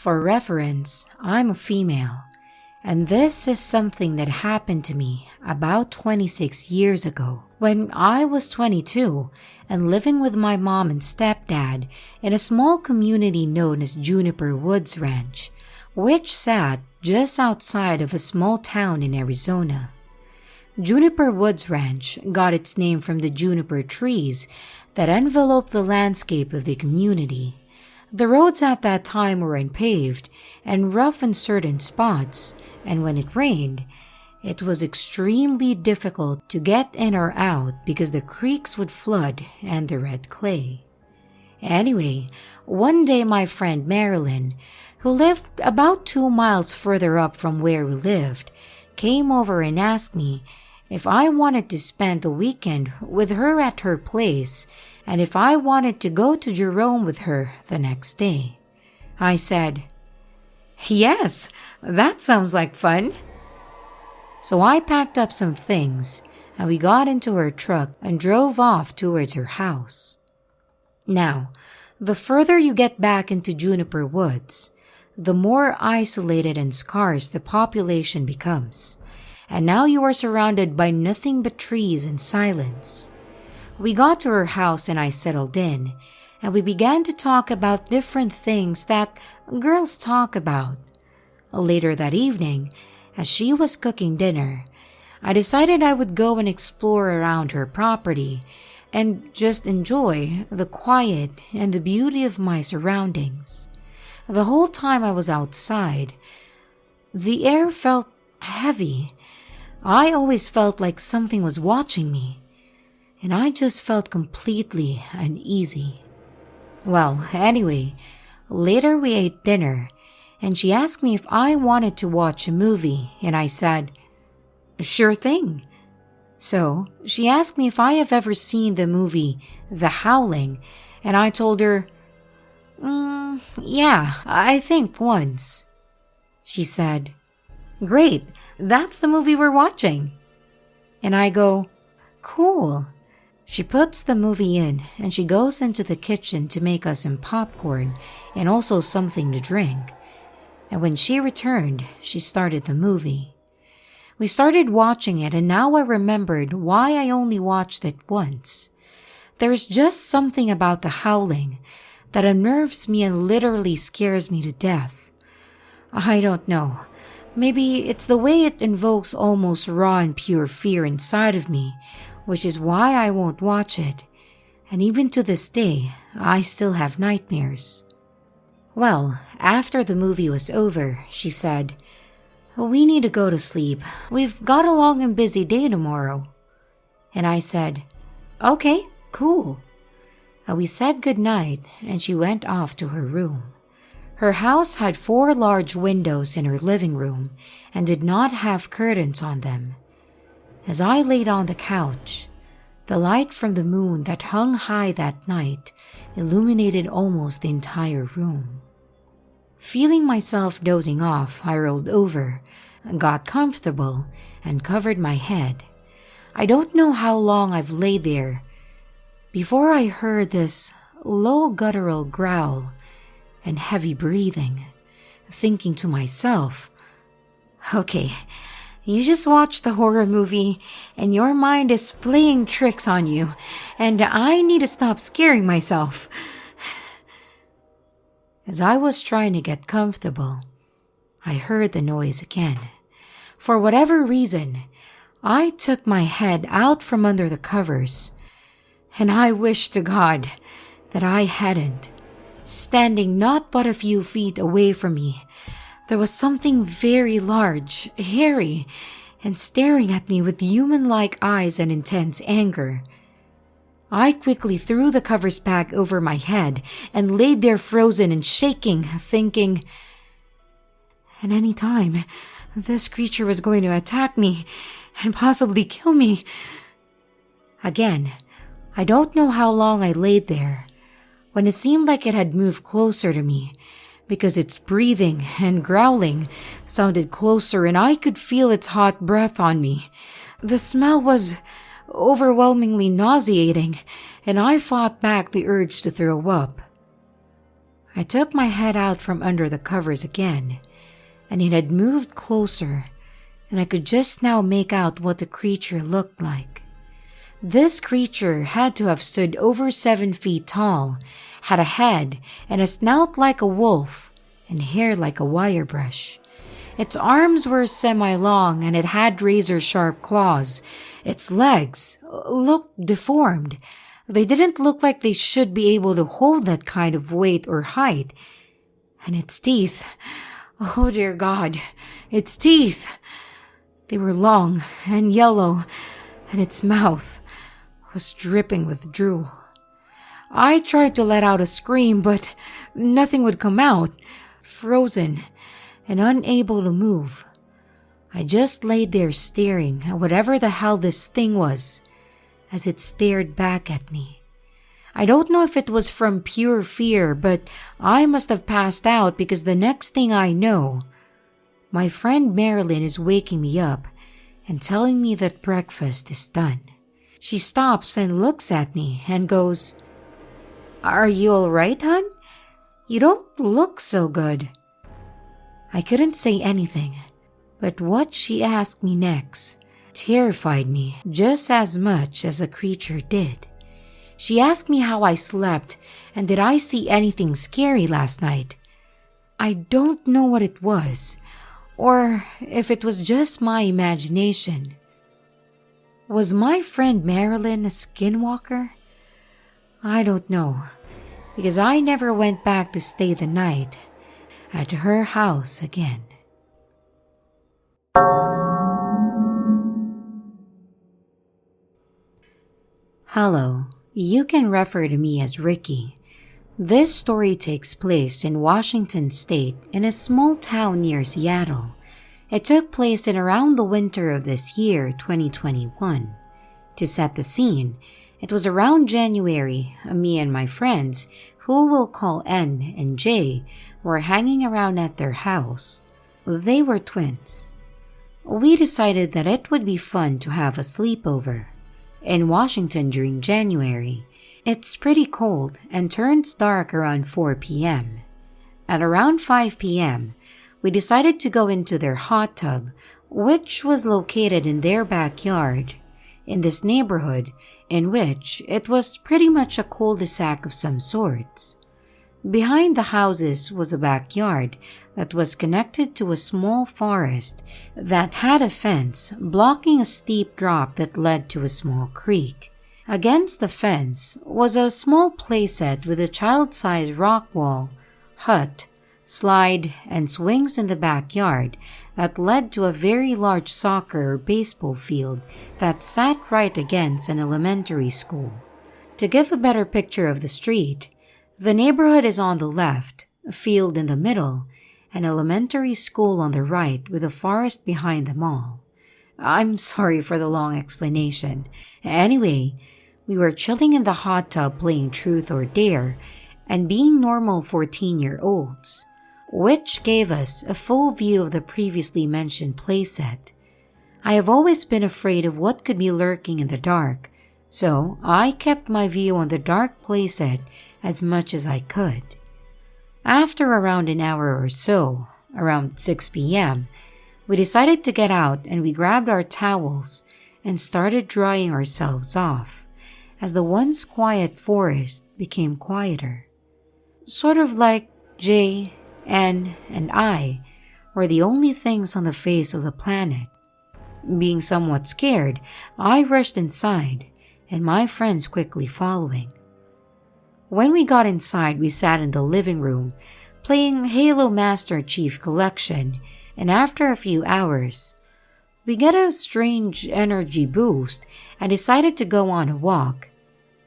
For reference, I'm a female, and this is something that happened to me about 26 years ago when I was 22 and living with my mom and stepdad in a small community known as Juniper Woods Ranch, which sat just outside of a small town in Arizona. Juniper Woods Ranch got its name from the juniper trees that enveloped the landscape of the community. The roads at that time were unpaved and rough in certain spots, and when it rained, it was extremely difficult to get in or out because the creeks would flood and the red clay. Anyway, one day my friend Marilyn, who lived about 2 miles further up from where we lived, came over and asked me if I wanted to spend the weekend with her at her place and if I wanted to go to Jerome with her the next day. I said, "Yes, that sounds like fun." So I packed up some things and we got into her truck and drove off towards her house. Now, the further you get back into Juniper Woods, the more isolated and scarce the population becomes. And now you are surrounded by nothing but trees and silence. We got to her house and I settled in, and we began to talk about different things that girls talk about. Later that evening, as she was cooking dinner, I decided I would go and explore around her property and just enjoy the quiet and the beauty of my surroundings. The whole time I was outside, the air felt heavy. I always felt like something was watching me, and I just felt completely uneasy. Well, anyway, later we ate dinner, and she asked me if I wanted to watch a movie, and I said, "Sure thing." So, she asked me if I have ever seen the movie The Howling, and I told her, "Yeah, I think once." She said, "Great, that's the movie we're watching." And I go, "Cool." She puts the movie in and she goes into the kitchen to make us some popcorn and also something to drink. And when she returned, she started the movie. We started watching it and now I remembered why I only watched it once. There's just something about The Howling that unnerves me and literally scares me to death. I don't know. Maybe it's the way it invokes almost raw and pure fear inside of me, which is why I won't watch it. And even to this day, I still have nightmares. Well, after the movie was over, she said, "We need to go to sleep. We've got a long and busy day tomorrow." And I said, "Okay, cool." And we said goodnight and she went off to her room. Her house had 4 large windows in her living room and did not have curtains on them. As I laid on the couch, the light from the moon that hung high that night illuminated almost the entire room. Feeling myself dozing off, I rolled over, got comfortable, and covered my head. I don't know how long I've laid there before I heard this low guttural growl and heavy breathing, thinking to myself, "Okay, you just watched the horror movie and your mind is playing tricks on you, and I need to stop scaring myself." As I was trying to get comfortable, I heard the noise again. For whatever reason, I took my head out from under the covers, and I wished to God that I hadn't. Standing not but a few feet away from me, there was something very large, hairy, and staring at me with human-like eyes and intense anger. I quickly threw the covers back over my head and laid there frozen and shaking, thinking, at any time, this creature was going to attack me and possibly kill me. Again, I don't know how long I laid there, when it seemed like it had moved closer to me, because its breathing and growling sounded closer and I could feel its hot breath on me. The smell was overwhelmingly nauseating, and I fought back the urge to throw up. I took my head out from under the covers again, and it had moved closer, and I could just now make out what the creature looked like. This creature had to have stood over 7 feet tall, had a head and a snout like a wolf, and hair like a wire brush. Its arms were semi-long and it had razor-sharp claws. Its legs looked deformed. They didn't look like they should be able to hold that kind of weight or height. And its teeth, oh dear God, its teeth! They were long and yellow, and its mouth was dripping with drool. I tried to let out a scream, but nothing would come out, frozen and unable to move. I just laid there staring at whatever the hell this thing was as it stared back at me. I don't know if it was from pure fear, but I must have passed out because the next thing I know, my friend Marilyn is waking me up and telling me that breakfast is done. She stops and looks at me and goes, "Are you all right, hon? You don't look so good." I couldn't say anything, but what she asked me next terrified me just as much as the creature did. She asked me how I slept and did I see anything scary last night. I don't know what it was, or if it was just my imagination. Was my friend Marilyn a skinwalker? I don't know, because I never went back to stay the night at her house again. Hello, you can refer to me as Ricky. This story takes place in Washington State in a small town near Seattle. It took place in around the winter of this year, 2021. To set the scene, it was around January. Me and my friends, who we'll call N and J, were hanging around at their house. They were twins. We decided that it would be fun to have a sleepover. In Washington during January, it's pretty cold and turns dark around 4 p.m. At around 5 p.m., we decided to go into their hot tub, which was located in their backyard, in this neighborhood in which it was pretty much a cul-de-sac of some sorts. Behind the houses was a backyard that was connected to a small forest that had a fence blocking a steep drop that led to a small creek. Against the fence was a small playset with a child-sized rock wall, hut, slide, and swings in the backyard that led to a very large soccer or baseball field that sat right against an elementary school. To give a better picture of the street, the neighborhood is on the left, a field in the middle, an elementary school on the right with a forest behind them all. I'm sorry for the long explanation. Anyway, we were chilling in the hot tub playing Truth or Dare and being normal 14-year-olds, which gave us a full view of the previously mentioned playset. I have always been afraid of what could be lurking in the dark, so I kept my view on the dark playset as much as I could. After around an hour or so, around 6 p.m., we decided to get out and we grabbed our towels and started drying ourselves off as the once quiet forest became quieter. Sort of like J, N, and I were the only things on the face of the planet. Being somewhat scared, I rushed inside and my friends quickly following. When we got inside, we sat in the living room playing Halo Master Chief Collection, and after a few hours, we got a strange energy boost and decided to go on a walk.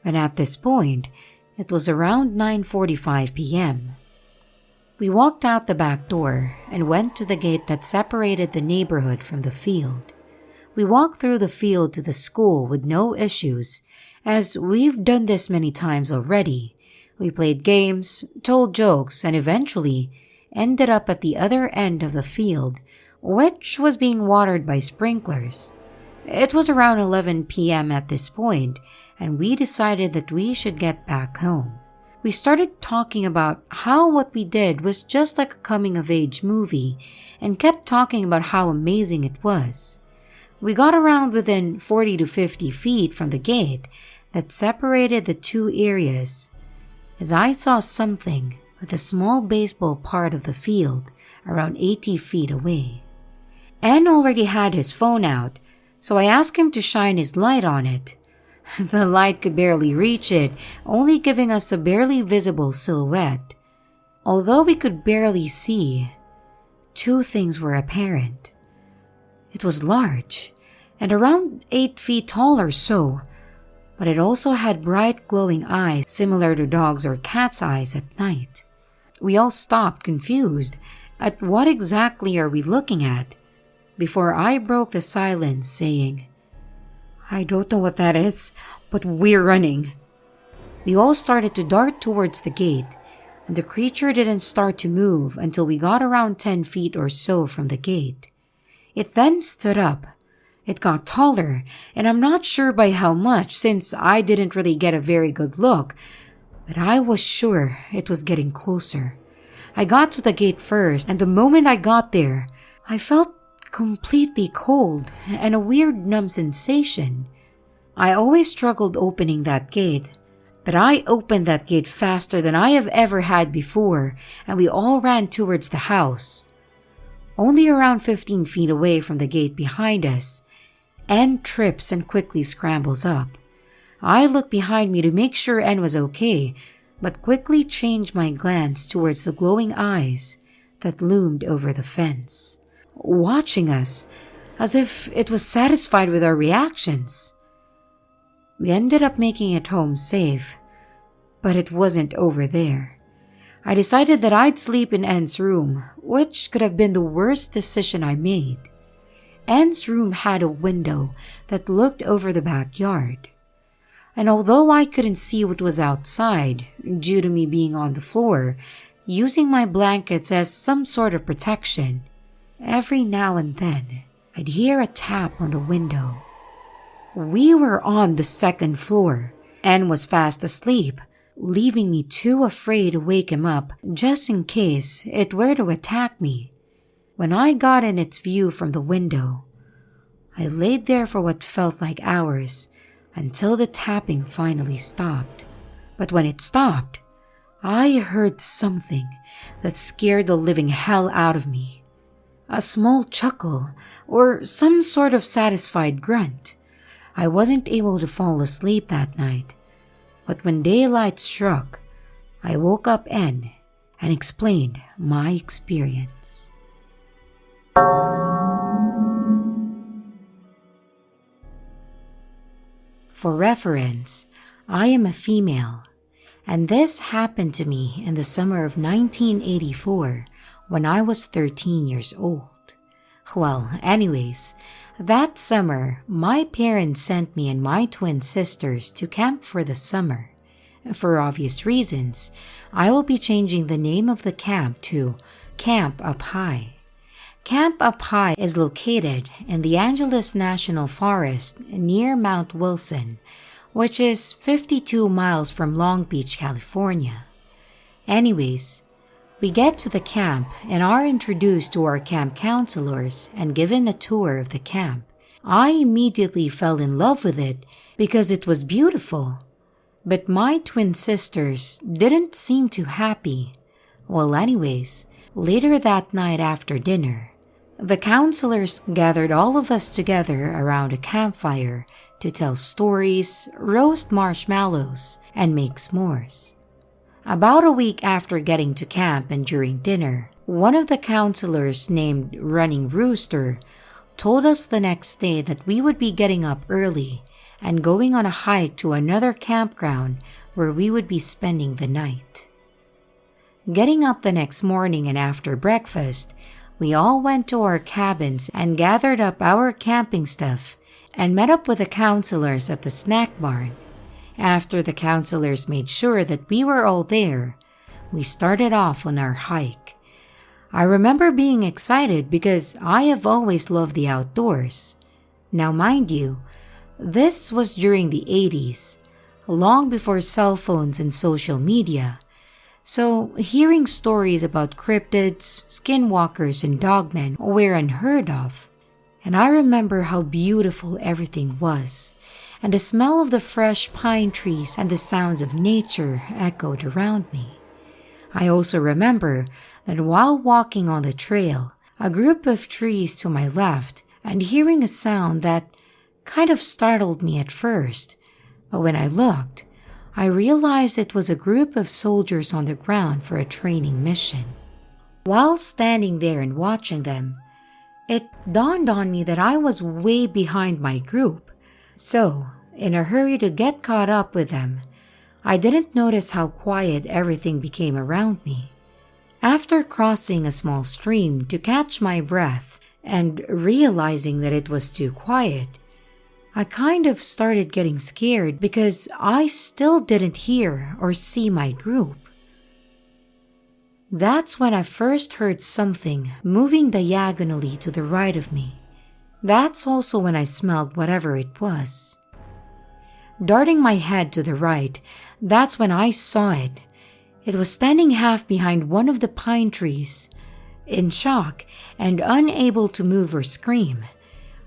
And at this point, it was around 9:45 p.m. We walked out the back door and went to the gate that separated the neighborhood from the field. We walked through the field to the school with no issues, as we've done this many times already. We played games, told jokes, and eventually ended up at the other end of the field, which was being watered by sprinklers. It was around 11 p.m. at this point, and we decided that we should get back home. We started talking about how what we did was just like a coming-of-age movie and kept talking about how amazing it was. We got around within 40 to 50 feet from the gate that separated the two areas as I saw something with a small baseball part of the field around 80 feet away. Ann already had his phone out, so I asked him to shine his light on it. The light could barely reach it, only giving us a barely visible silhouette. Although we could barely see, two things were apparent. It was large and around 8 feet tall or so, but it also had bright glowing eyes similar to dogs' or cats' eyes at night. We all stopped, confused at what exactly are we looking at, before I broke the silence saying, "I don't know what that is, but we're running." We all started to dart towards the gate, and the creature didn't start to move until we got around 10 feet or so from the gate. It then stood up. It got taller, and I'm not sure by how much since I didn't really get a very good look, but I was sure it was getting closer. I got to the gate first, and the moment I got there, I felt completely cold and a weird numb sensation. I always struggled opening that gate, but I opened that gate faster than I have ever had before, and we all ran towards the house. Only around 15 feet away from the gate behind us, Ann trips and quickly scrambles up. I looked behind me to make sure Ann was okay, but quickly changed my glance towards the glowing eyes that loomed over the fence, watching us as if it was satisfied with our reactions. We ended up making it home safe, but it wasn't over there. I decided that I'd sleep in Ann's room, which could have been the worst decision I made. Ann's room had a window that looked over the backyard, and although I couldn't see what was outside due to me being on the floor, using my blankets as some sort of protection, every now and then I'd hear a tap on the window. We were on the second floor. Ann was fast asleep, leaving me too afraid to wake him up just in case it were to attack me. When I got in its view from the window, I laid there for what felt like hours until the tapping finally stopped. But when it stopped, I heard something that scared the living hell out of me. A small chuckle or some sort of satisfied grunt. I wasn't able to fall asleep that night, but when daylight struck, I woke up Ann and explained my experience. For reference, I am a female, and this happened to me in the summer of 1984 when I was 13 years old. Well, anyways, that summer, my parents sent me and my twin sisters to camp for the summer. For obvious reasons, I will be changing the name of the camp to Camp Up High. Camp Up High is located in the Angeles National Forest near Mount Wilson, which is 52 miles from Long Beach, California. Anyways, we get to the camp and are introduced to our camp counselors and given a tour of the camp. I immediately fell in love with it because it was beautiful. But my twin sisters didn't seem too happy. Well, anyways, later that night after dinner, the counselors gathered all of us together around a campfire to tell stories, roast marshmallows, and make s'mores. About a week after getting to camp and during dinner, one of the counselors named Running Rooster told us the next day that we would be getting up early and going on a hike to another campground where we would be spending the night. Getting up the next morning and after breakfast, we all went to our cabins and gathered up our camping stuff and met up with the counselors at the snack barn. After the counselors made sure that we were all there, we started off on our hike. I remember being excited because I have always loved the outdoors. Now mind you, this was during the 80s. long before cell phones and social media. So, hearing stories about cryptids, skinwalkers, and dogmen were unheard of. And I remember how beautiful everything was, and the smell of the fresh pine trees and the sounds of nature echoed around me. I also remember that while walking on the trail, a group of trees to my left, and hearing a sound that kind of startled me at first, but when I looked, I realized it was a group of soldiers on the ground for a training mission. While standing there and watching them, it dawned on me that I was way behind my group, so in a hurry to get caught up with them, I didn't notice how quiet everything became around me. After crossing a small stream to catch my breath and realizing that it was too quiet, I kind of started getting scared because I still didn't hear or see my group. That's when I first heard something moving diagonally to the right of me. That's also when I smelled whatever it was. Darting my head to the right, that's when I saw it. It was standing half behind one of the pine trees. In shock and unable to move or scream,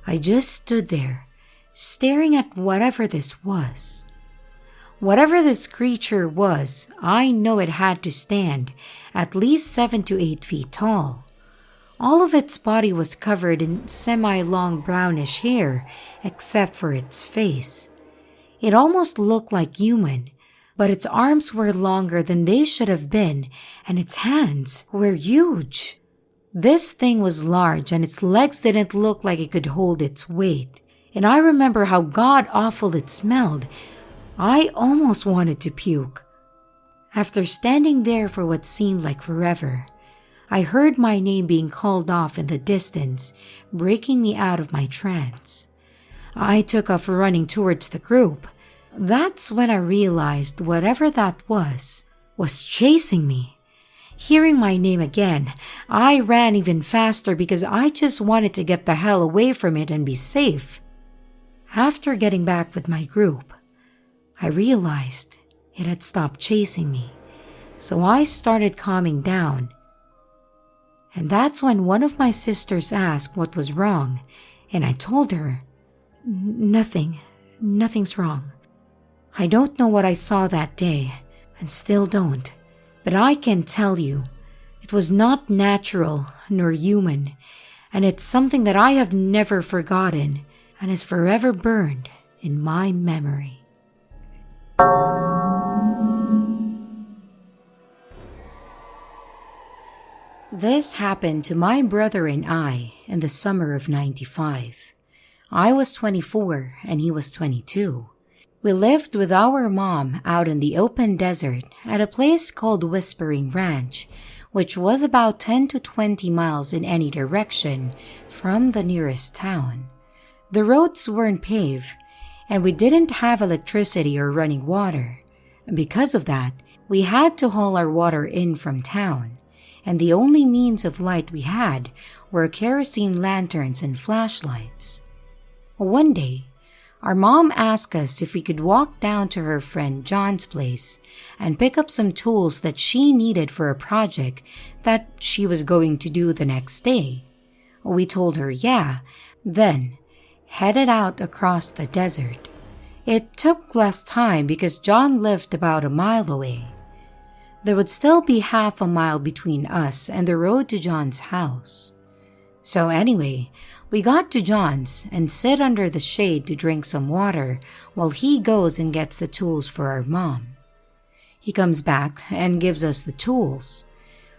I just stood there, staring at whatever this was. Whatever this creature was, I know it had to stand at least 7 to 8 feet tall. All of its body was covered in semi-long brownish hair except for its face. It almost looked like human, but its arms were longer than they should have been, and its hands were huge. This thing was large, and its legs didn't look like it could hold its weight. And I remember how god-awful it smelled. I almost wanted to puke. After standing there for what seemed like forever, I heard my name being called off in the distance, breaking me out of my trance. I took off running towards the group. That's when I realized whatever that was chasing me. Hearing my name again, I ran even faster because I just wanted to get the hell away from it and be safe. After getting back with my group, I realized it had stopped chasing me, so I started calming down. And that's when one of my sisters asked what was wrong, and I told her, Nothing's wrong. I don't know what I saw that day, and still don't, but I can tell you, it was not natural nor human, and it's something that I have never forgotten and is forever burned in my memory. This happened to my brother and I in the summer of '95. I was 24 and he was 22. We lived with our mom out in the open desert at a place called Whispering Ranch, which was about 10 to 20 miles in any direction from the nearest town. The roads weren't paved, and we didn't have electricity or running water. Because of that, we had to haul our water in from town, and the only means of light we had were kerosene lanterns and flashlights. One day, our mom asked us if we could walk down to her friend John's place and pick up some tools that she needed for a project that she was going to do the next day. We told her yeah, then headed out across the desert. It took less time because John lived about a mile away. There would still be half a mile between us and the road to John's house. So anyway, we got to John's and sit under the shade to drink some water while he goes and gets the tools for our mom. He comes back and gives us the tools.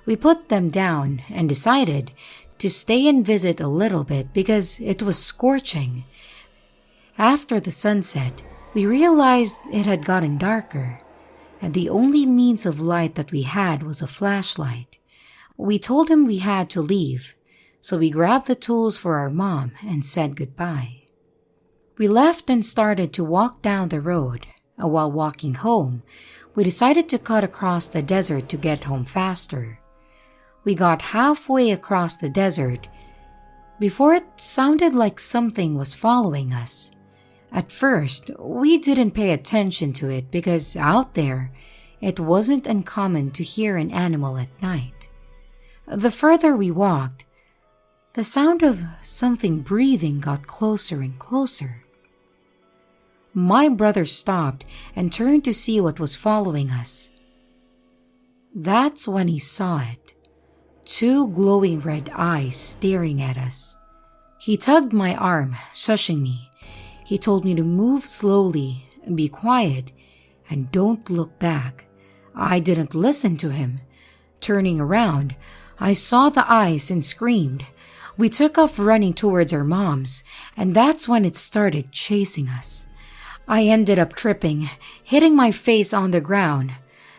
We put them down and decided to stay and visit a little bit because it was scorching. After the sunset, we realized it had gotten darker, and the only means of light that we had was a flashlight. We told him we had to leave, so we grabbed the tools for our mom and said goodbye. We left and started to walk down the road. While walking home, we decided to cut across the desert to get home faster. We got halfway across the desert before it sounded like something was following us. At first, we didn't pay attention to it because out there, it wasn't uncommon to hear an animal at night. The further we walked, the sound of something breathing got closer and closer. My brother stopped and turned to see what was following us. That's when he saw it. 2 glowing red eyes staring at us. He tugged my arm, shushing me. He told me to move slowly and be quiet and don't look back. I didn't listen to him. Turning around, I saw the eyes and screamed. We took off running towards our moms, and that's when it started chasing us. I ended up tripping, hitting my face on the ground.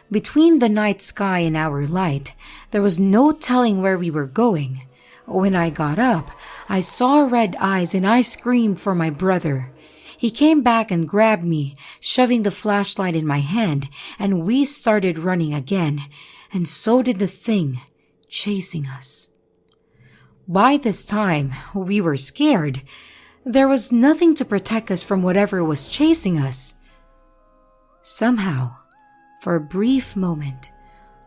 Between the night sky and our light, there was no telling where we were going. When I got up, I saw red eyes and I screamed for my brother. He came back and grabbed me, shoving the flashlight in my hand, and we started running again, and so did the thing chasing us. By this time, we were scared. There was nothing to protect us from whatever was chasing us. Somehow, for a brief moment,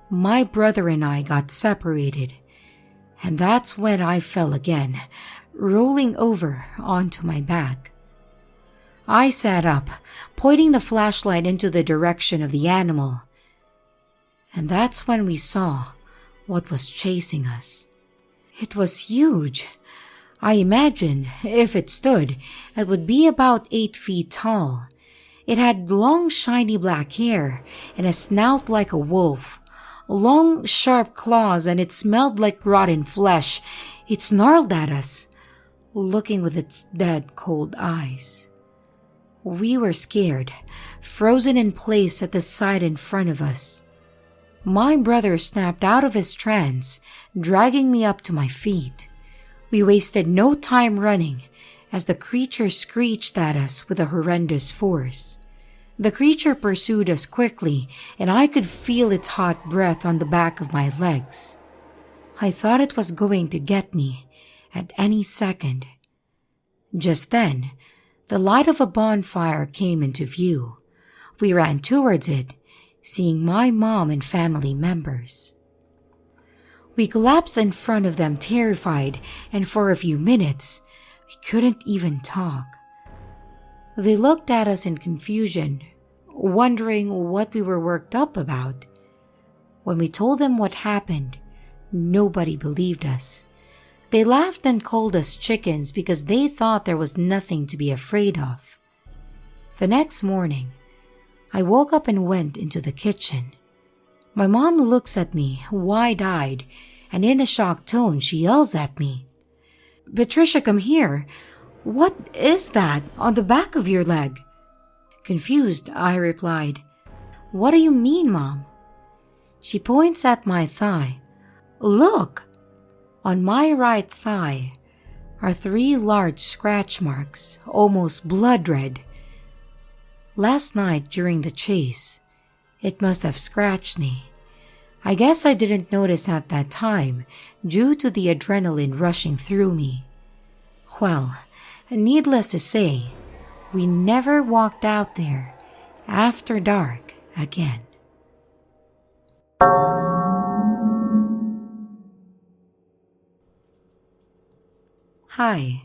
my brother and I got separated, and that's when I fell again, rolling over onto my back. I sat up, pointing the flashlight into the direction of the animal, and that's when we saw what was chasing us. It was huge. I imagined if it stood, it would be about 8 feet tall. It had long, shiny black hair and a snout like a wolf, long, sharp claws, and it smelled like rotten flesh. It snarled at us, looking with its dead, cold eyes. We were scared, frozen in place at the sight in front of us. My brother snapped out of his trance, dragging me up to my feet. We wasted no time running as the creature screeched at us with a horrendous force. The creature pursued us quickly, and I could feel its hot breath on the back of my legs. I thought it was going to get me at any second. Just then, the light of a bonfire came into view. We ran towards it, seeing my mom and family members. We collapsed in front of them terrified, and for a few minutes, we couldn't even talk. They looked at us in confusion, wondering what we were worked up about. When we told them what happened, nobody believed us. They laughed and called us chickens because they thought there was nothing to be afraid of. The next morning, I woke up and went into the kitchen. My mom looks at me, wide-eyed, and in a shocked tone, she yells at me. "Patricia, come here. What is that on the back of your leg?" Confused, I replied, "What do you mean, Mom?" She points at my thigh. "Look!" On my right thigh are 3 large scratch marks, almost blood red. Last night during the chase, it must have scratched me. I guess I didn't notice at that time due to the adrenaline rushing through me. Well, needless to say, we never walked out there after dark again. Hi,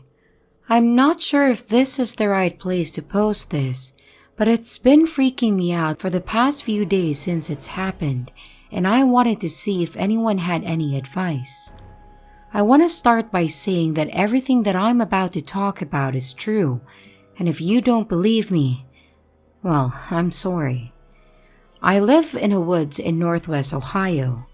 I'm not sure if this is the right place to post this, but it's been freaking me out for the past few days since it's happened, and I wanted to see if anyone had any advice. I want to start by saying that everything that I'm about to talk about is true, and if you don't believe me, well, I'm sorry. I live in the woods in Northwest Ohio.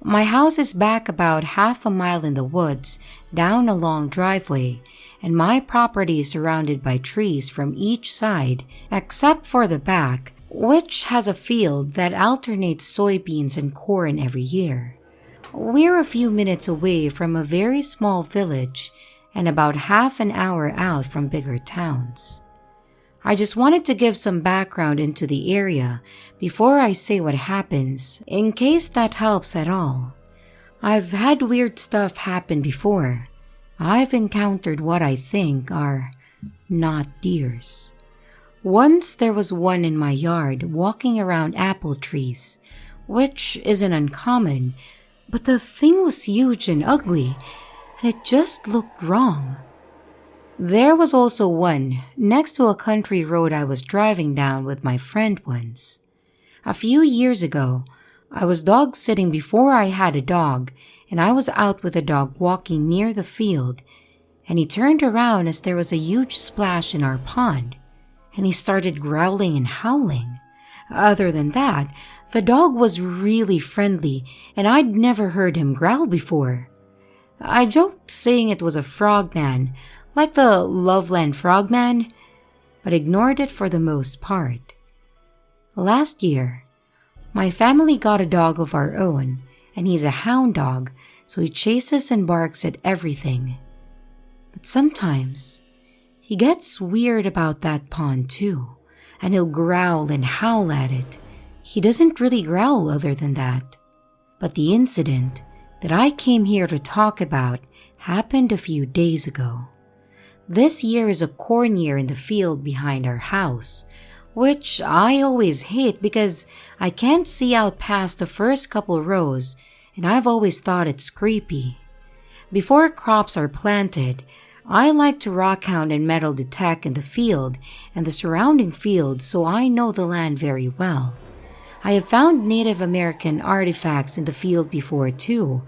My house is back about half a mile in the woods, down a long driveway, and my property is surrounded by trees from each side, except for the back, which has a field that alternates soybeans and corn every year. We're a few minutes away from a very small village and about half an hour out from bigger towns. I just wanted to give some background into the area before I say what happens, in case that helps at all. I've had weird stuff happen before. I've encountered what I think are not deers. Once there was one in my yard walking around apple trees, which isn't uncommon, but the thing was huge and ugly, and it just looked wrong. There was also one next to a country road I was driving down with my friend once. A few years ago, I was dog sitting before I had a dog, and I was out with a dog walking near the field, and he turned around as there was a huge splash in our pond, and he started growling and howling. Other than that, the dog was really friendly, and I'd never heard him growl before. I joked saying it was a frogman, like the Loveland frogman, but ignored it for the most part. Last year, my family got a dog of our own, and he's a hound dog, so he chases and barks at everything. But sometimes, he gets weird about that pond too, and he'll growl and howl at it. He doesn't really growl other than that. But the incident that I came here to talk about happened a few days ago. This year is a corn year in the field behind our house, which I always hate because I can't see out past the first couple rows, and I've always thought it's creepy. Before crops are planted, I like to rock hound and metal detect in the field and the surrounding fields, so I know the land very well. I have found Native American artifacts in the field before too,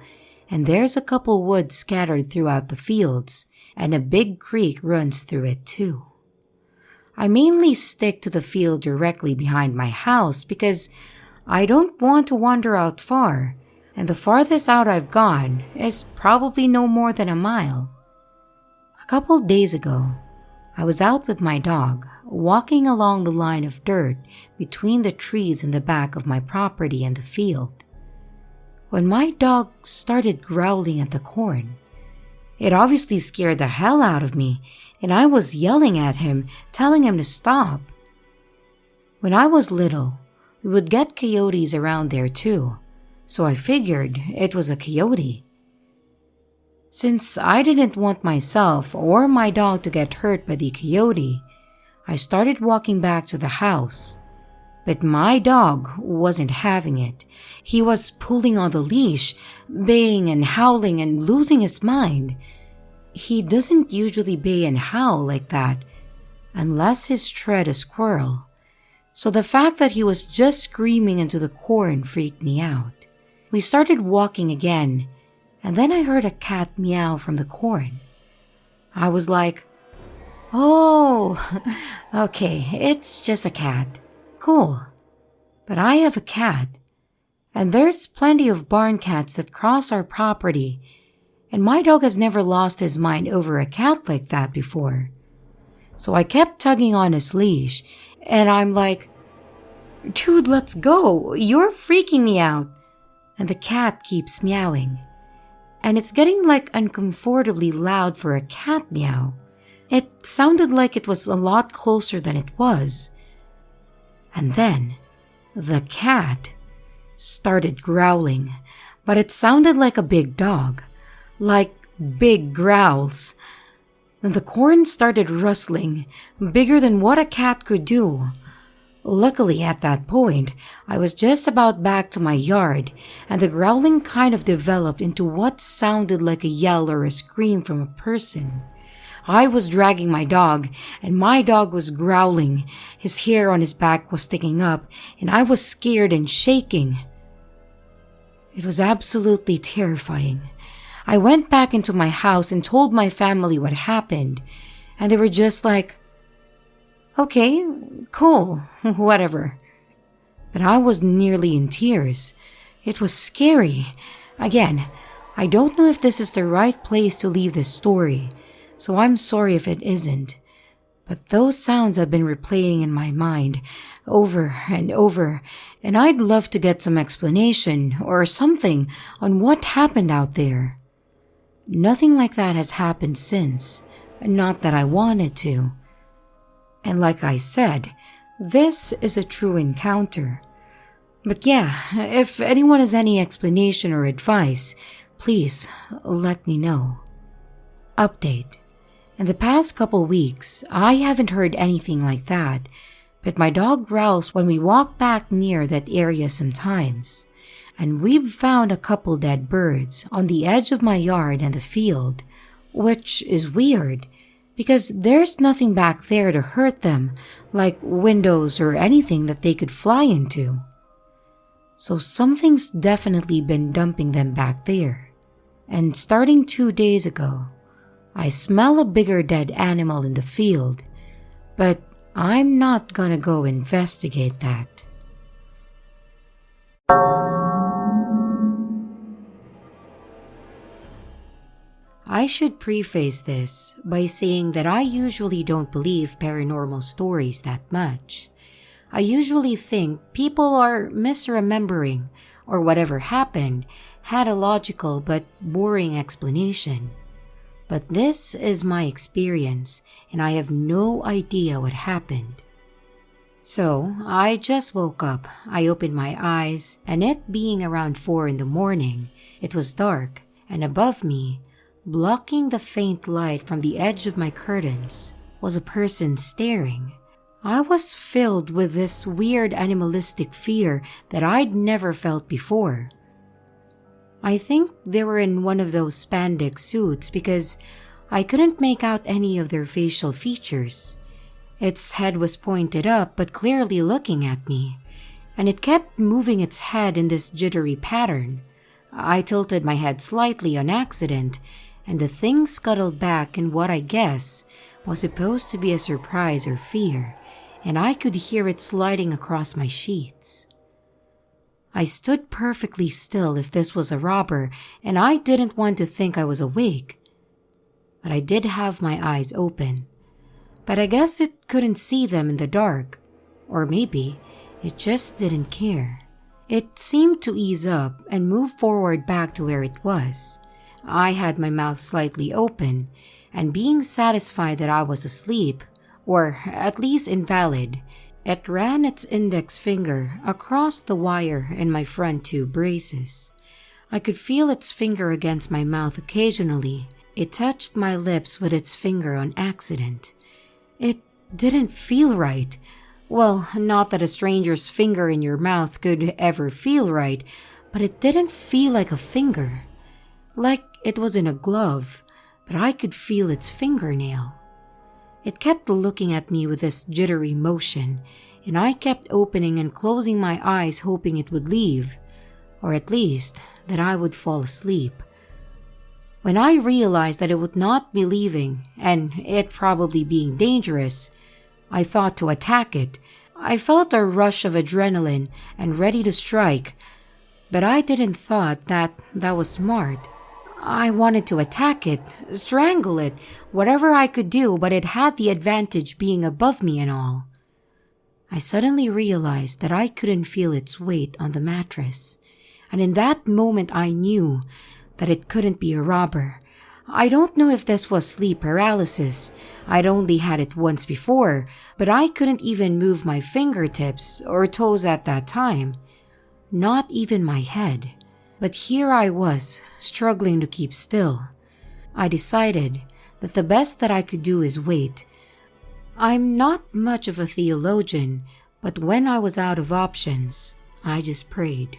and there's a couple woods scattered throughout the fields, and a big creek runs through it too. I mainly stick to the field directly behind my house because I don't want to wander out far, and the farthest out I've gone is probably no more than a mile. A couple days ago, I was out with my dog, walking along the line of dirt between the trees in the back of my property and the field, when my dog started growling at the corn. It obviously scared the hell out of me, and I was yelling at him, telling him to stop. When I was little, we would get coyotes around there too, so I figured it was a coyote. Since I didn't want myself or my dog to get hurt by the coyote, I started walking back to the house. But my dog wasn't having it. He was pulling on the leash, baying and howling and losing his mind. He doesn't usually bay and howl like that, unless he's tread a squirrel. So the fact that he was just screaming into the corn freaked me out. We started walking again, and then I heard a cat meow from the corn. I was like, oh, okay, it's just a cat. Cool. But I have a cat, and there's plenty of barn cats that cross our property, and my dog has never lost his mind over a cat like that before. So I kept tugging on his leash, and I'm like, dude, let's go. You're freaking me out. And the cat keeps meowing. And it's getting like uncomfortably loud for a cat meow. It sounded like it was a lot closer than it was. And then, the cat started growling, but it sounded like a big dog, like big growls. Then the corn started rustling, bigger than what a cat could do. Luckily, at that point, I was just about back to my yard, and the growling kind of developed into what sounded like a yell or a scream from a person. I was dragging my dog, and my dog was growling. His hair on his back was sticking up, and I was scared and shaking. It was absolutely terrifying. I went back into my house and told my family what happened, and they were just like, okay, cool, whatever. But I was nearly in tears. It was scary. Again, I don't know if this is the right place to leave this story, so I'm sorry if it isn't. But those sounds have been replaying in my mind over and over, and I'd love to get some explanation or something on what happened out there. Nothing like that has happened since, not that I wanted to. And like I said, this is a true encounter. But yeah, if anyone has any explanation or advice, please let me know. Update. In the past couple weeks, I haven't heard anything like that, but my dog growls when we walk back near that area sometimes. And we've found a couple dead birds on the edge of my yard and the field, which is weird because there's nothing back there to hurt them, like windows or anything that they could fly into. So something's definitely been dumping them back there. And starting 2 days ago, I smell a bigger dead animal in the field, but I'm not gonna go investigate that. I should preface this by saying that I usually don't believe paranormal stories that much. I usually think people are misremembering, or whatever happened had a logical but boring explanation. But this is my experience, and I have no idea what happened. So, I just woke up, I opened my eyes, and it being around 4 in the morning, it was dark, and above me, blocking the faint light from the edge of my curtains, was a person staring. I was filled with this weird animalistic fear that I'd never felt before. I think they were in one of those spandex suits because I couldn't make out any of their facial features. Its head was pointed up but clearly looking at me, and it kept moving its head in this jittery pattern. I tilted my head slightly on accident, and the thing scuttled back in what I guess was supposed to be a surprise or fear, and I could hear it sliding across my sheets. I stood perfectly still if this was a robber, and I didn't want to think I was awake. But I did have my eyes open. But I guess it couldn't see them in the dark. Or maybe it just didn't care. It seemed to ease up and move forward back to where it was. I had my mouth slightly open, and being satisfied that I was asleep, or at least invalid, it ran its index finger across the wire in my front 2 braces. I could feel its finger against my mouth occasionally. It touched my lips with its finger on accident. It didn't feel right. Well, not that a stranger's finger in your mouth could ever feel right, but it didn't feel like a finger. Like it was in a glove, but I could feel its fingernail. It kept looking at me with this jittery motion, and I kept opening and closing my eyes hoping it would leave, or at least that I would fall asleep. When I realized that it would not be leaving, and it probably being dangerous, I thought to attack it. I felt a rush of adrenaline and ready to strike, but I didn't thought that was smart. I wanted to attack it, strangle it, whatever I could do, but it had the advantage being above me and all. I suddenly realized that I couldn't feel its weight on the mattress, and in that moment I knew that it couldn't be a robber. I don't know if this was sleep paralysis. I'd only had it once before, but I couldn't even move my fingertips or toes at that time. Not even my head. But here I was, struggling to keep still. I decided that the best that I could do is wait. I'm not much of a theologian, but when I was out of options, I just prayed.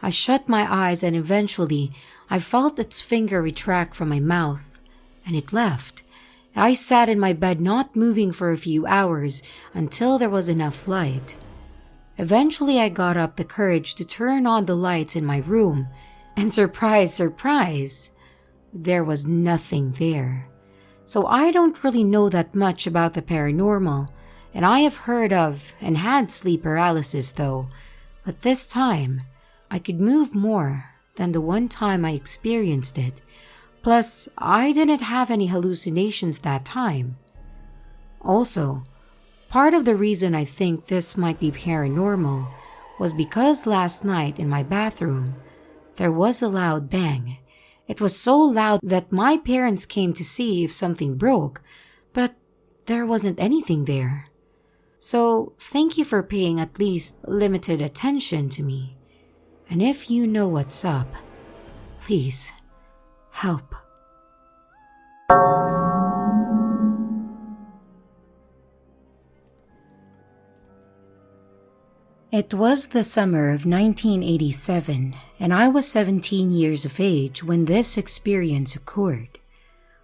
I shut my eyes and eventually I felt its finger retract from my mouth, and it left. I sat in my bed not moving for a few hours until there was enough light. Eventually I got up the courage to turn on the lights in my room, and surprise, surprise, there was nothing there. So I don't really know that much about the paranormal, and I have heard of and had sleep paralysis though, but this time I could move more than the one time I experienced it. Plus, I didn't have any hallucinations that time. Also, part of the reason I think this might be paranormal was because last night in my bathroom, there was a loud bang. It was so loud that my parents came to see if something broke, but there wasn't anything there. So, thank you for paying at least limited attention to me. And if you know what's up, please help. It was the summer of 1987, and I was 17 years of age when this experience occurred.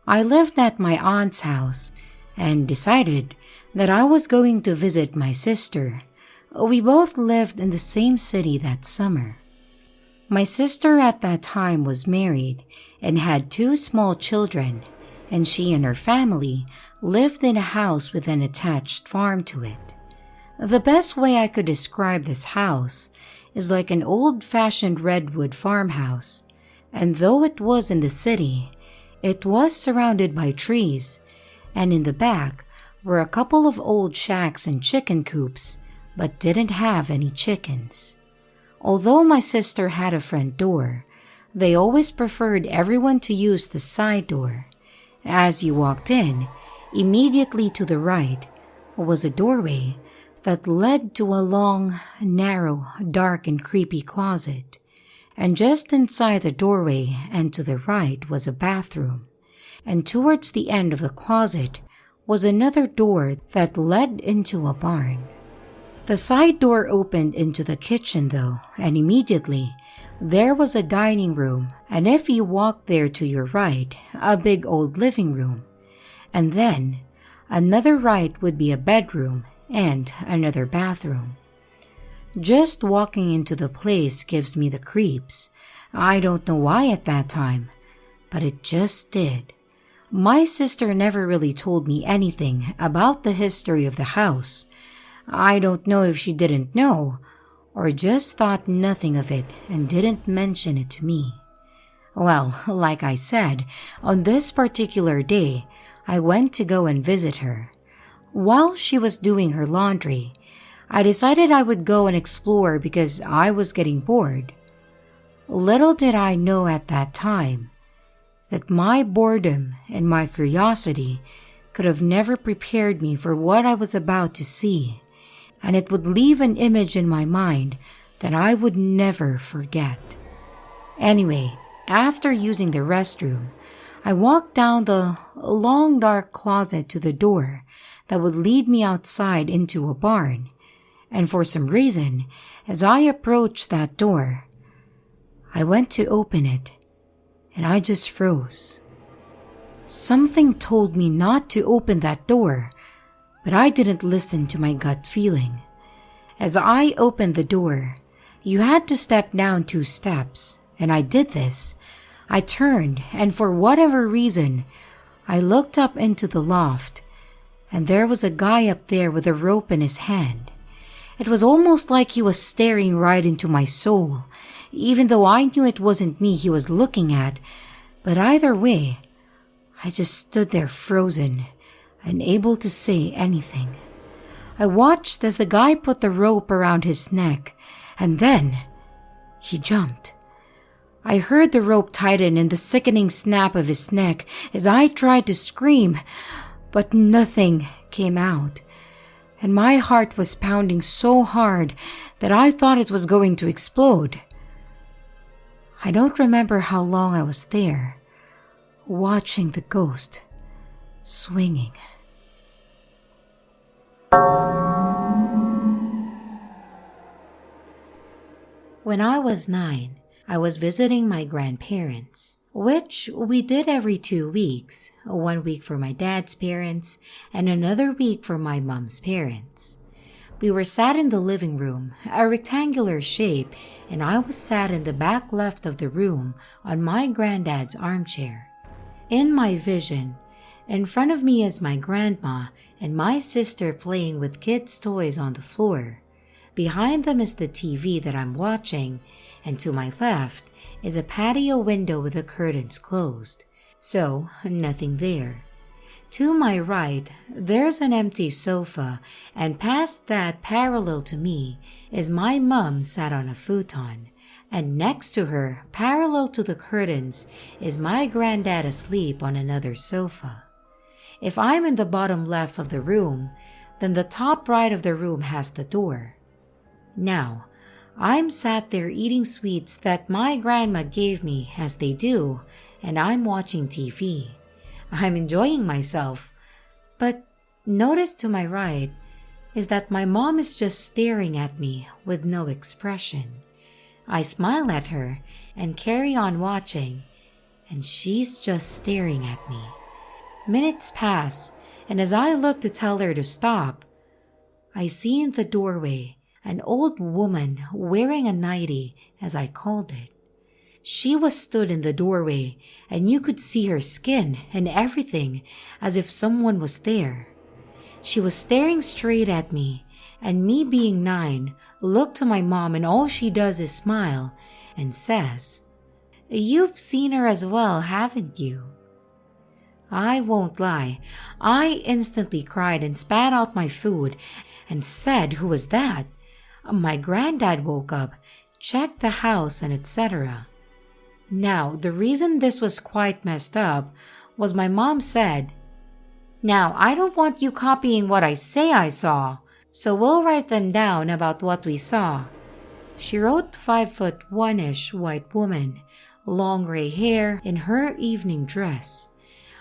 I lived at my aunt's house and decided that I was going to visit my sister. We both lived in the same city that summer. My sister at that time was married and had 2 small children, and she and her family lived in a house with an attached farm to it. The best way I could describe this house is like an old-fashioned redwood farmhouse, and though it was in the city, it was surrounded by trees, and in the back were a couple of old shacks and chicken coops, but didn't have any chickens. Although my sister had a front door, they always preferred everyone to use the side door. As you walked in, immediately to the right was a doorway that led to a long, narrow, dark, and creepy closet, and just inside the doorway and to the right was a bathroom, and towards the end of the closet was another door that led into a barn. The side door opened into the kitchen though, and immediately there was a dining room, and if you walked there to your right, a big old living room, and then another right would be a bedroom and another bathroom. Just walking into the place gives me the creeps. I don't know why at that time, but it just did. My sister never really told me anything about the history of the house. I don't know if she didn't know or just thought nothing of it and didn't mention it to me. Well, like I said, on this particular day, I went to go and visit her. While she was doing her laundry, I decided I would go and explore because I was getting bored. Little did I know at that time that my boredom and my curiosity could have never prepared me for what I was about to see, and it would leave an image in my mind that I would never forget. Anyway, after using the restroom, I walked down the long dark closet to the door that would lead me outside into a barn, and for some reason, as I approached that door, I went to open it, and I just froze. Something told me not to open that door, but I didn't listen to my gut feeling. As I opened the door, you had to step down 2 steps, and I did this. I turned, and for whatever reason, I looked up into the loft, and there was a guy up there with a rope in his hand. It was almost like he was staring right into my soul, even though I knew it wasn't me he was looking at. But either way, I just stood there frozen, unable to say anything. I watched as the guy put the rope around his neck, and then he jumped. I heard the rope tighten and the sickening snap of his neck as I tried to scream, but nothing came out, and my heart was pounding so hard that I thought it was going to explode. I don't remember how long I was there, watching the ghost swinging. When I was 9, I was visiting my grandparents, which we did every 2 weeks, 1 week for my dad's parents and another week for my mom's parents. We were sat in the living room, a rectangular shape, and I was sat in the back left of the room on my granddad's armchair. In my vision, in front of me is my grandma and my sister playing with kids' toys on the floor. Behind them is the TV that I'm watching, and to my left is a patio window with the curtains closed, so nothing there. To my right, there's an empty sofa, and past that, parallel to me, is my mom sat on a futon, and next to her, parallel to the curtains, is my granddad asleep on another sofa. If I'm in the bottom left of the room, then the top right of the room has the door. Now, I'm sat there eating sweets that my grandma gave me, as they do, and I'm watching TV. I'm enjoying myself, but notice to my right, is that my mom is just staring at me with no expression. I smile at her and carry on watching, and she's just staring at me. Minutes pass, and as I look to tell her to stop, I see in the doorway an old woman wearing a nightie, as I called it. She was stood in the doorway, and you could see her skin and everything as if someone was there. She was staring straight at me, and me being 9, look to my mom and all she does is smile and says, "You've seen her as well, haven't you?" I won't lie, I instantly cried and spat out my food and said, "Who was that?" My granddad woke up, checked the house and etc. Now, the reason this was quite messed up was my mom said, "Now, I don't want you copying what I say I saw, so we'll write them down about what we saw." She wrote 5'1" white woman, long gray hair in her evening dress.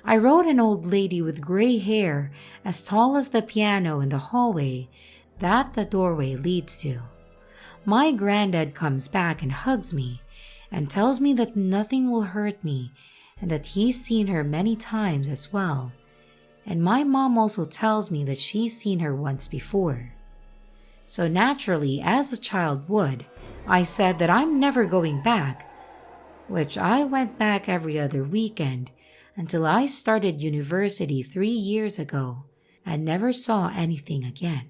I wrote an old lady with gray hair as tall as the piano in the hallway that the doorway leads to. My granddad comes back and hugs me and tells me that nothing will hurt me and that he's seen her many times as well. And my mom also tells me that she's seen her once before. So naturally, as a child would, I said that I'm never going back, which I went back every other weekend until I started university 3 years ago and never saw anything again.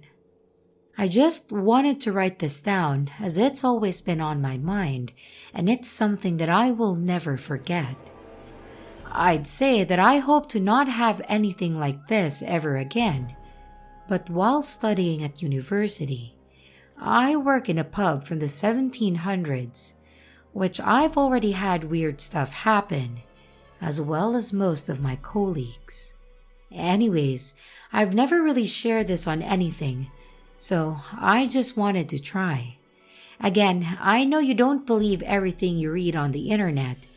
I just wanted to write this down as it's always been on my mind and it's something that I will never forget. I'd say that I hope to not have anything like this ever again, but while studying at university, I work in a pub from the 1700s, which I've already had weird stuff happen, as well as most of my colleagues. Anyways, I've never really shared this on anything, so I just wanted to try. Again, I know you don't believe everything you read on the internet,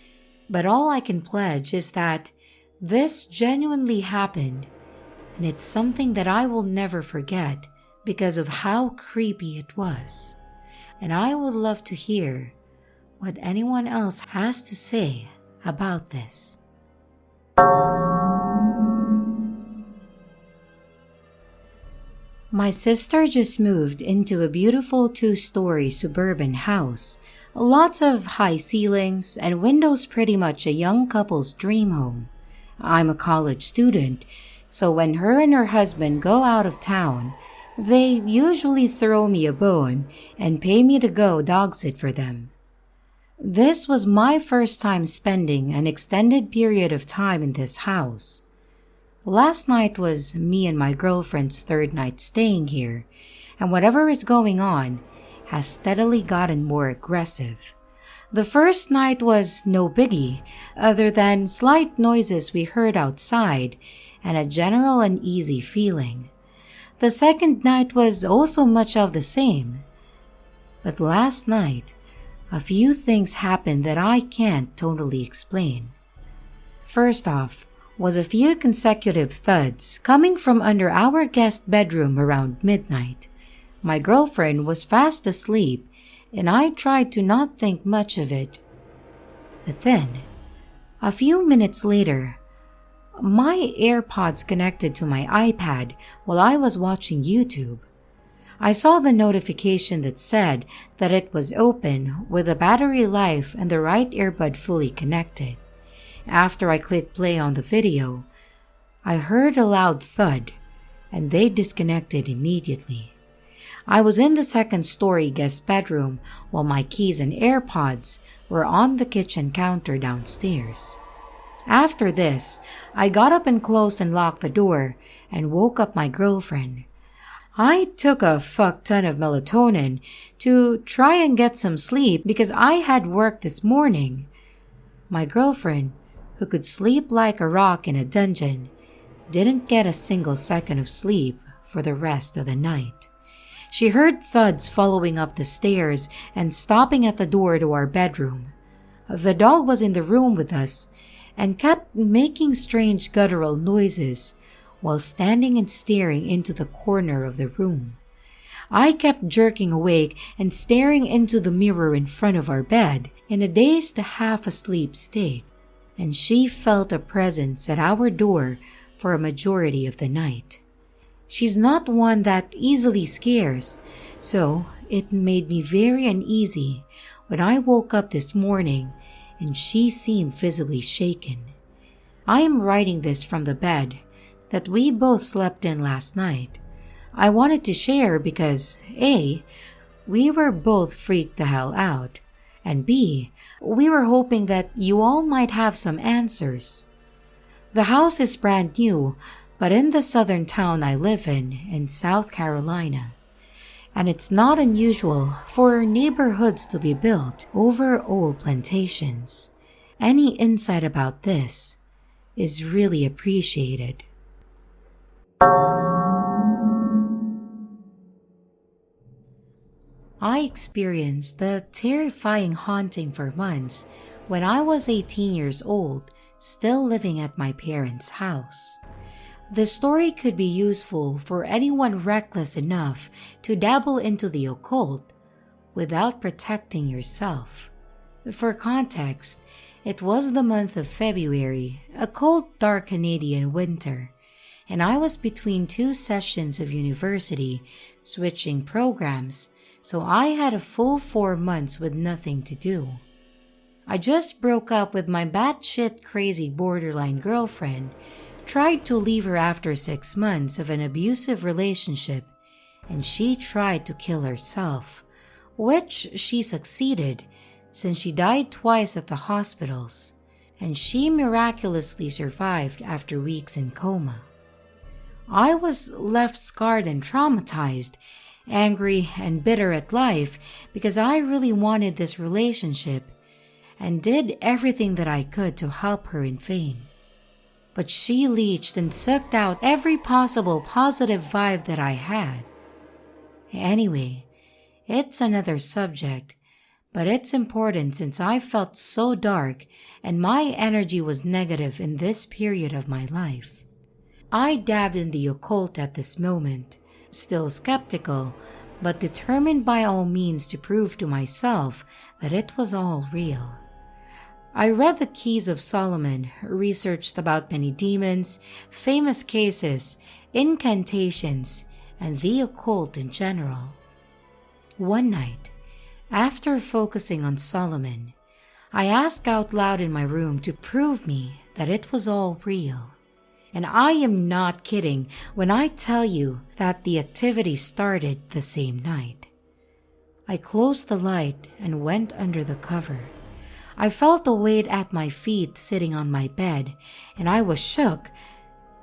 but all I can pledge is that this genuinely happened, and it's something that I will never forget because of how creepy it was. And I would love to hear what anyone else has to say about this. My sister just moved into a beautiful 2-story suburban house. Lots of high ceilings and windows, pretty much a young couple's dream home. I'm a college student, so when her and her husband go out of town, they usually throw me a bone and pay me to go dog sit for them. This was my first time spending an extended period of time in this house. Last night was me and my girlfriend's 3rd night staying here, and whatever is going on has steadily gotten more aggressive. The first night was no biggie, other than slight noises we heard outside and a general uneasy feeling. The second night was also much of the same. But last night, a few things happened that I can't totally explain. First off, was a few consecutive thuds coming from under our guest bedroom around midnight. My girlfriend was fast asleep, and I tried to not think much of it. But then, a few minutes later, my AirPods connected to my iPad while I was watching YouTube. I saw the notification that said that it was open with the battery life and the right earbud fully connected. After I clicked play on the video, I heard a loud thud, and they disconnected immediately. I was in the 2nd-story guest bedroom while my keys and AirPods were on the kitchen counter downstairs. After this, I got up and closed and locked the door and woke up my girlfriend. I took a fuck ton of melatonin to try and get some sleep because I had work this morning. My girlfriend, who could sleep like a rock in a dungeon, didn't get a single second of sleep for the rest of the night. She heard thuds following up the stairs and stopping at the door to our bedroom. The dog was in the room with us and kept making strange guttural noises, while standing and staring into the corner of the room. I kept jerking awake and staring into the mirror in front of our bed in a dazed half-asleep state, and she felt a presence at our door for a majority of the night. She's not one that easily scares, so it made me very uneasy when I woke up this morning and she seemed visibly shaken. I am writing this from the bed that we both slept in last night. I wanted to share because A, we were both freaked the hell out, and B, we were hoping that you all might have some answers. The house is brand new, but in the southern town I live in South Carolina. And it's not unusual for neighborhoods to be built over old plantations. Any insight about this is really appreciated. I experienced the terrifying haunting for months when I was 18 years old, still living at my parents' house. The story could be useful for anyone reckless enough to dabble into the occult without protecting yourself. For context, it was the month of February, a cold, dark Canadian winter, and I was between 2 sessions of university, switching programs, so I had a full 4 months with nothing to do. I just broke up with my batshit crazy borderline girlfriend, tried to leave her after 6 months of an abusive relationship, and she tried to kill herself, which she succeeded since she died twice at the hospitals, and she miraculously survived after weeks in coma. I was left scarred and traumatized, angry and bitter at life because I really wanted this relationship and did everything that I could to help her in vain. But she leached and sucked out every possible positive vibe that I had. Anyway, it's another subject, but it's important since I felt so dark and my energy was negative in this period of my life. I dabbed in the occult at this moment, still skeptical, but determined by all means to prove to myself that it was all real. I read the Keys of Solomon, researched about many demons, famous cases, incantations, and the occult in general. One night, after focusing on Solomon, I asked out loud in my room to prove me that it was all real. And I am not kidding when I tell you that the activity started the same night. I closed the light and went under the cover. I felt a weight at my feet sitting on my bed, and I was shook,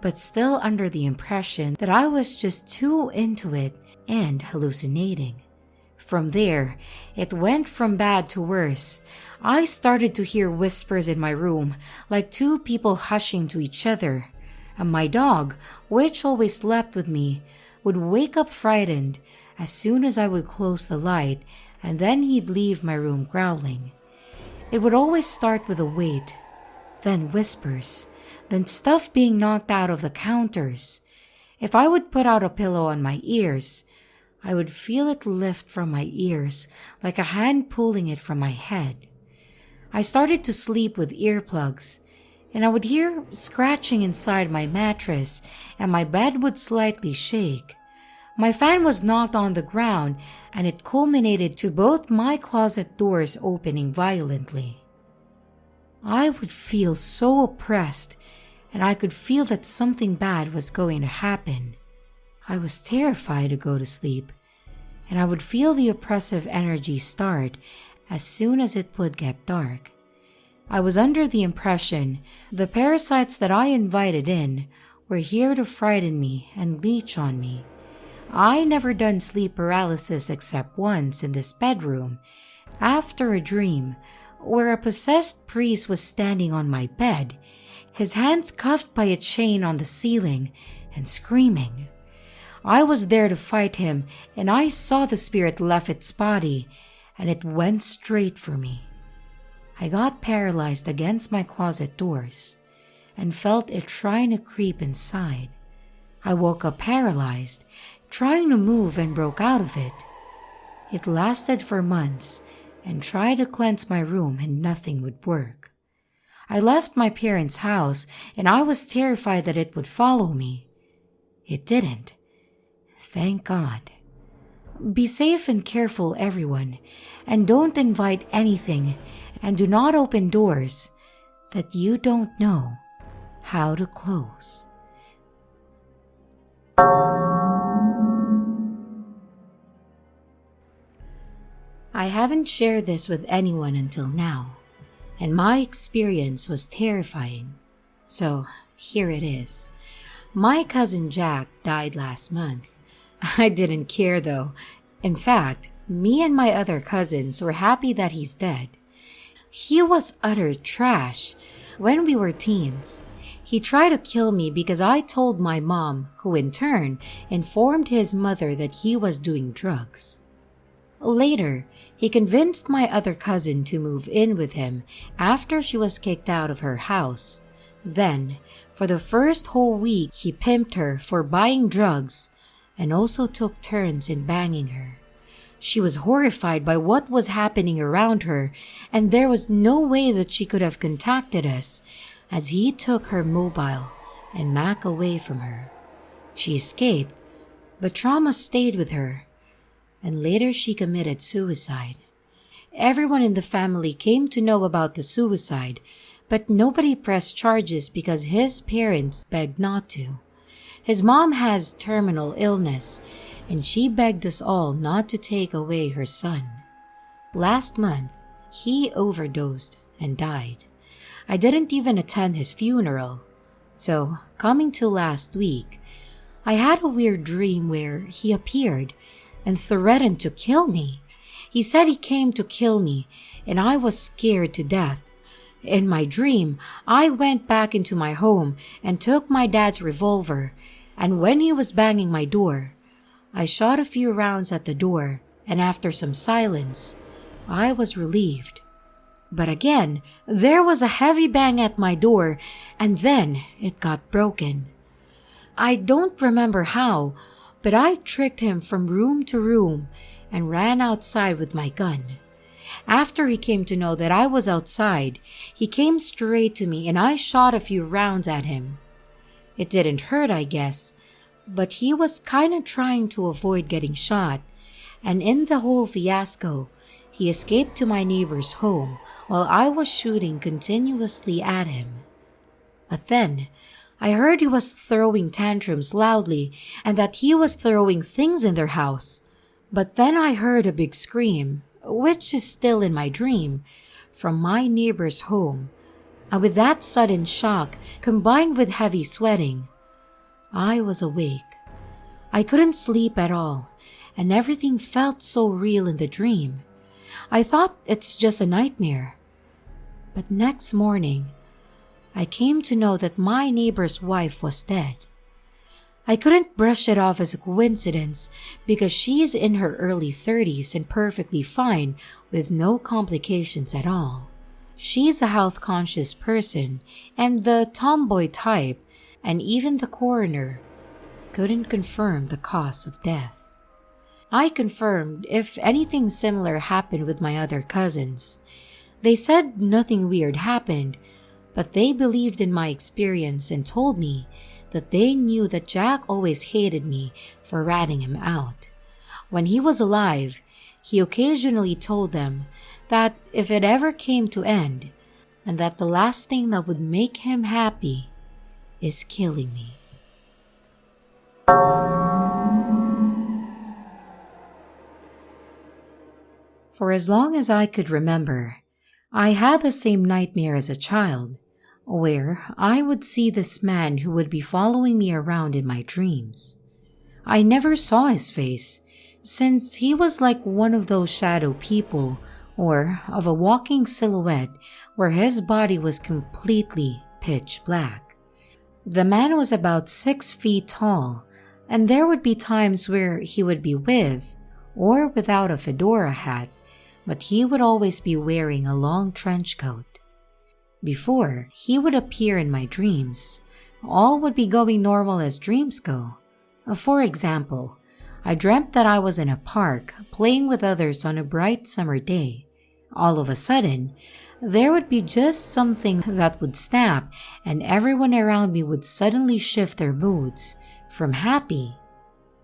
but still under the impression that I was just too into it and hallucinating. From there, it went from bad to worse. I started to hear whispers in my room, like 2 people hushing to each other. And my dog, which always slept with me, would wake up frightened as soon as I would close the light, and then he'd leave my room growling. It would always start with a weight, then whispers, then stuff being knocked out of the counters. If I would put out a pillow on my ears, I would feel it lift from my ears like a hand pulling it from my head. I started to sleep with earplugs, and I would hear scratching inside my mattress, and my bed would slightly shake. My fan was knocked on the ground, and it culminated to both my closet doors opening violently. I would feel so oppressed, and I could feel that something bad was going to happen. I was terrified to go to sleep, and I would feel the oppressive energy start as soon as it would get dark. I was under the impression the parasites that I invited in were here to frighten me and leech on me. I never done sleep paralysis except once in this bedroom, after a dream where a possessed priest was standing on my bed, his hands cuffed by a chain on the ceiling, and screaming. I was there to fight him, and I saw the spirit left its body, and it went straight for me. I got paralyzed against my closet doors and felt it trying to creep inside. I woke up paralyzed, trying to move and broke out of it. It lasted for months and tried to cleanse my room and nothing would work. I left my parents' house and I was terrified that it would follow me. It didn't. Thank God. Be safe and careful, everyone, and don't invite anything and do not open doors that you don't know how to close. I haven't shared this with anyone until now, and my experience was terrifying. So here it is. My cousin Jack died last month. I didn't care though. In fact, me and my other cousins were happy that he's dead. He was utter trash. When we were teens, he tried to kill me because I told my mom, who in turn informed his mother that he was doing drugs. Later, he convinced my other cousin to move in with him after she was kicked out of her house. Then, for the first whole week, he pimped her for buying drugs and also took turns in banging her. She was horrified by what was happening around her, and there was no way that she could have contacted us, as he took her mobile and Mac away from her. She escaped, but trauma stayed with her, and later she committed suicide. Everyone in the family came to know about the suicide, but nobody pressed charges because his parents begged not to. His mom has terminal illness, and she begged us all not to take away her son. Last month, he overdosed and died. I didn't even attend his funeral. So, coming to last week, I had a weird dream where he appeared and threatened to kill me. He said he came to kill me, and I was scared to death. In my dream, I went back into my home and took my dad's revolver, and when he was banging my door, I shot a few rounds at the door, and after some silence, I was relieved. But again, there was a heavy bang at my door, and then it got broken. I don't remember how, but I tricked him from room to room and ran outside with my gun. After he came to know that I was outside, he came straight to me and I shot a few rounds at him. It didn't hurt, I guess, but he was kinda trying to avoid getting shot, and in the whole fiasco, he escaped to my neighbor's home while I was shooting continuously at him. But then, I heard he was throwing tantrums loudly and that he was throwing things in their house. But then I heard a big scream, which is still in my dream, from my neighbor's home. And with that sudden shock, combined with heavy sweating, I was awake. I couldn't sleep at all, and everything felt so real in the dream. I thought it's just a nightmare. But next morning, I came to know that my neighbor's wife was dead. I couldn't brush it off as a coincidence because she is in her early 30s and perfectly fine with no complications at all. She's a health-conscious person and the tomboy type, and even the coroner couldn't confirm the cause of death. I confirmed if anything similar happened with my other cousins. They said nothing weird happened, but they believed in my experience and told me that they knew that Jack always hated me for ratting him out. When he was alive, he occasionally told them that if it ever came to end, and that the last thing that would make him happy is killing me. For as long as I could remember, I had the same nightmare as a child, where I would see this man who would be following me around in my dreams. I never saw his face, since he was like one of those shadow people, or of a walking silhouette where his body was completely pitch black. The man was about 6 feet tall, and there would be times where he would be with or without a fedora hat, but he would always be wearing a long trench coat. Before he would appear in my dreams, all would be going normal as dreams go. For example, I dreamt that I was in a park playing with others on a bright summer day. All of a sudden, there would be just something that would snap and everyone around me would suddenly shift their moods from happy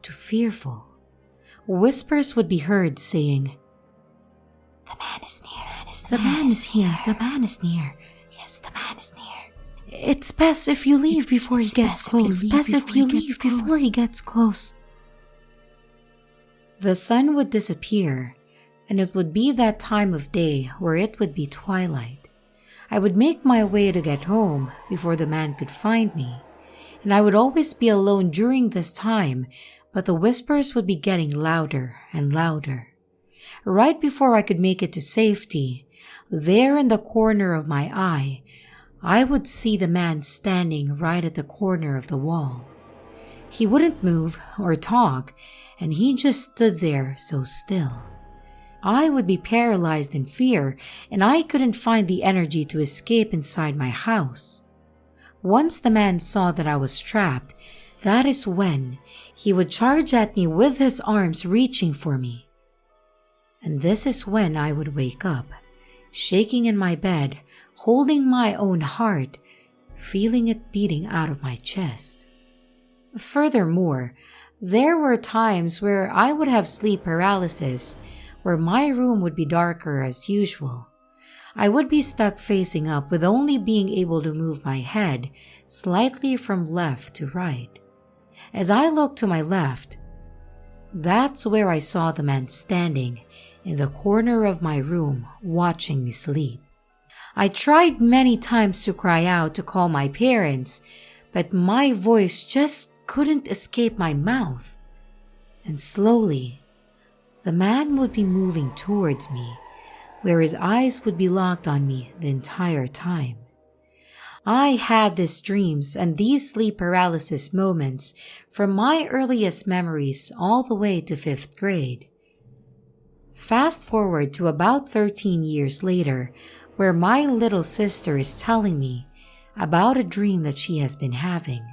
to fearful. Whispers would be heard saying, "The man is near. The man is here. The man is near. Yes, the man is near. It's best if you leave before he gets close. Best if you leave before he gets close." The sun would disappear, and it would be that time of day where it would be twilight. I would make my way to get home before the man could find me, and I would always be alone during this time, but the whispers would be getting louder and louder. Right before I could make it to safety, there in the corner of my eye, I would see the man standing right at the corner of the wall. He wouldn't move or talk, and he just stood there so still. I would be paralyzed in fear, and I couldn't find the energy to escape inside my house. Once the man saw that I was trapped, that is when he would charge at me with his arms reaching for me. And this is when I would wake up, shaking in my bed, holding my own heart, feeling it beating out of my chest. Furthermore, there were times where I would have sleep paralysis, where my room would be darker as usual. I would be stuck facing up with only being able to move my head slightly from left to right. As I looked to my left, that's where I saw the man standing in the corner of my room watching me sleep. I tried many times to cry out to call my parents, but my voice just couldn't escape my mouth. And slowly, the man would be moving towards me, where his eyes would be locked on me the entire time. I had these dreams and these sleep paralysis moments from my earliest memories all the way to 5th grade. Fast forward to about 13 years later, where my little sister is telling me about a dream that she has been having.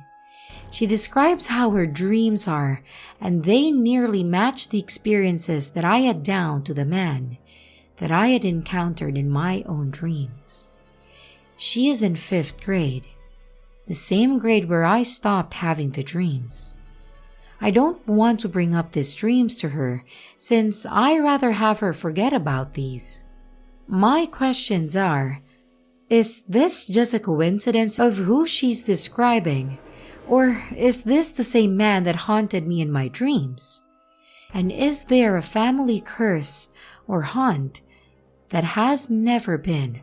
She describes how her dreams are, and they nearly match the experiences that I had down to the man that I had encountered in my own dreams. She is in 5th grade, the same grade where I stopped having the dreams. I don't want to bring up these dreams to her since I rather have her forget about these. My questions are, is this just a coincidence of who she's describing? Or is this the same man that haunted me in my dreams? And is there a family curse or haunt that has never been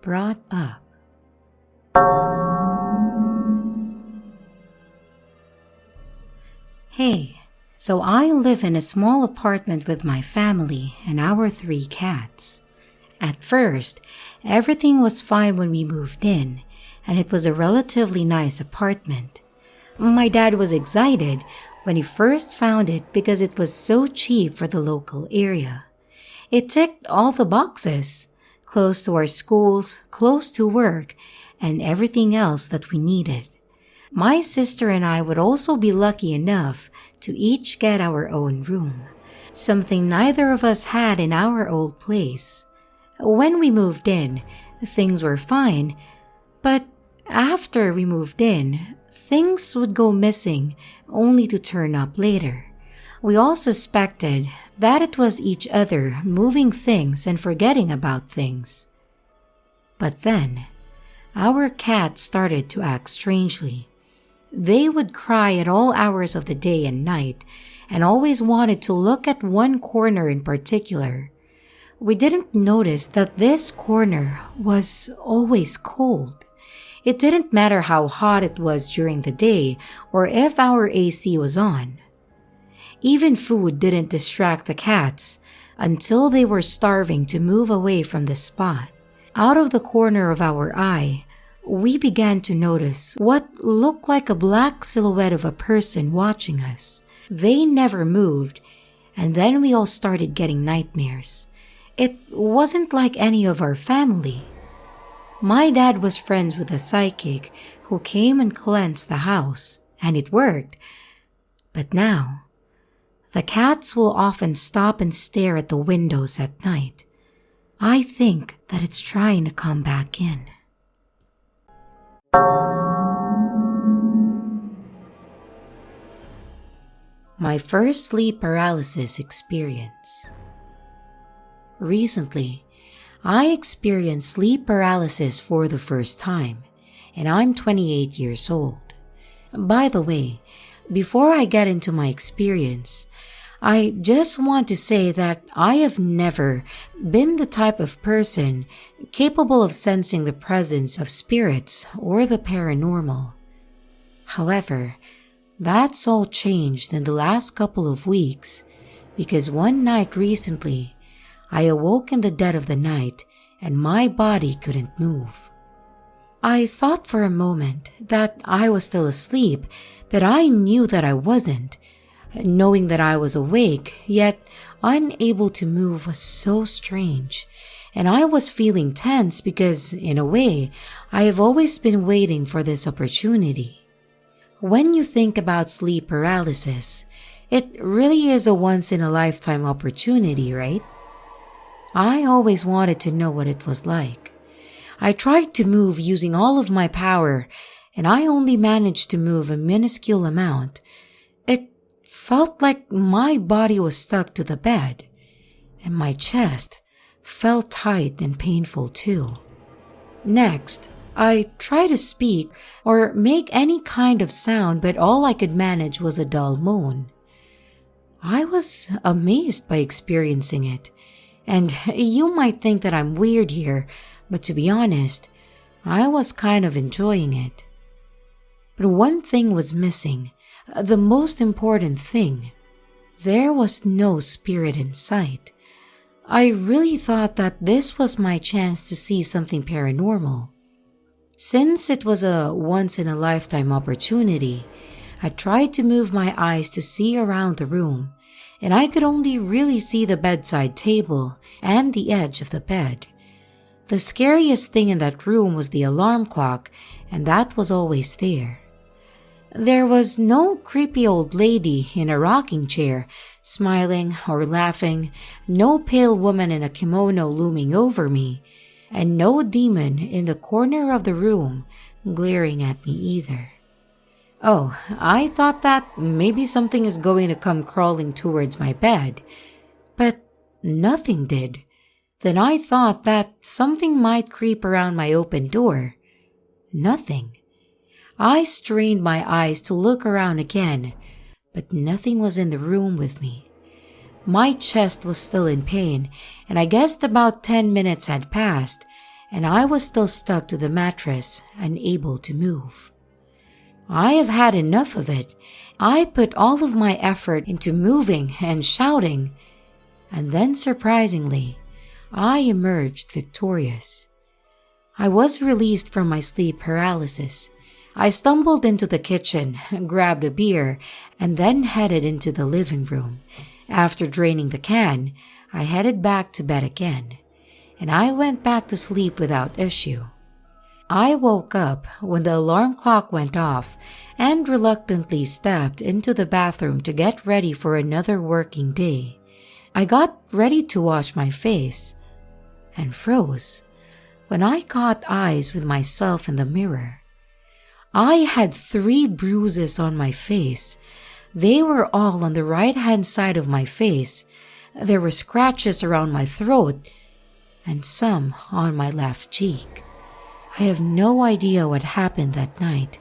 brought up? Hey, so I live in a small apartment with my family and our 3 cats. At first, everything was fine when we moved in, and it was a relatively nice apartment. My dad was excited when he first found it because it was so cheap for the local area. It ticked all the boxes, close to our schools, close to work, and everything else that we needed. My sister and I would also be lucky enough to each get our own room, something neither of us had in our old place. When we moved in, things were fine, but after we moved in, things would go missing only to turn up later. We all suspected that it was each other moving things and forgetting about things. But then, our cat started to act strangely. They would cry at all hours of the day and night and always wanted to look at one corner in particular. We didn't notice that this corner was always cold. It didn't matter how hot it was during the day or if our AC was on. Even food didn't distract the cats until they were starving to move away from the spot. Out of the corner of our eye, we began to notice what looked like a black silhouette of a person watching us. They never moved, and then we all started getting nightmares. It wasn't like any of our family. My dad was friends with a psychic who came and cleansed the house, and it worked. But now, the cats will often stop and stare at the windows at night. I think that it's trying to come back in. My first sleep paralysis experience. Recently, I experienced sleep paralysis for the first time, and I'm 28 years old. By the way, before I get into my experience, I just want to say that I have never been the type of person capable of sensing the presence of spirits or the paranormal. However, that's all changed in the last couple of weeks because one night recently, I awoke in the dead of the night and my body couldn't move. I thought for a moment that I was still asleep, but I knew that I wasn't. Knowing that I was awake, yet unable to move was so strange, and I was feeling tense because, in a way, I have always been waiting for this opportunity. When you think about sleep paralysis, it really is a once-in-a-lifetime opportunity, right? I always wanted to know what it was like. I tried to move using all of my power, and I only managed to move a minuscule amount. It felt like my body was stuck to the bed, and my chest felt tight and painful too. Next, I tried to speak or make any kind of sound, but all I could manage was a dull moan. I was amazed by experiencing it, and you might think that I'm weird here, but to be honest, I was kind of enjoying it. But one thing was missing, the most important thing. There was no spirit in sight. I really thought that this was my chance to see something paranormal. Since it was a once-in-a-lifetime opportunity, I tried to move my eyes to see around the room, and I could only really see the bedside table and the edge of the bed. The scariest thing in that room was the alarm clock, and that was always there. There was no creepy old lady in a rocking chair, smiling or laughing, no pale woman in a kimono looming over me, and no demon in the corner of the room glaring at me either. Oh, I thought that maybe something is going to come crawling towards my bed, but nothing did. Then I thought that something might creep around my open door. Nothing. I strained my eyes to look around again, but nothing was in the room with me. My chest was still in pain, and I guessed about 10 minutes had passed, and I was still stuck to the mattress, unable to move. I have had enough of it. I put all of my effort into moving and shouting, and then surprisingly, I emerged victorious. I was released from my sleep paralysis. I stumbled into the kitchen, grabbed a beer, and then headed into the living room. After draining the can, I headed back to bed again, and I went back to sleep without issue. I woke up when the alarm clock went off and reluctantly stepped into the bathroom to get ready for another working day. I got ready to wash my face and froze when I caught eyes with myself in the mirror. I had 3 bruises on my face. They were all on the right-hand side of my face. There were scratches around my throat and some on my left cheek. I have no idea what happened that night,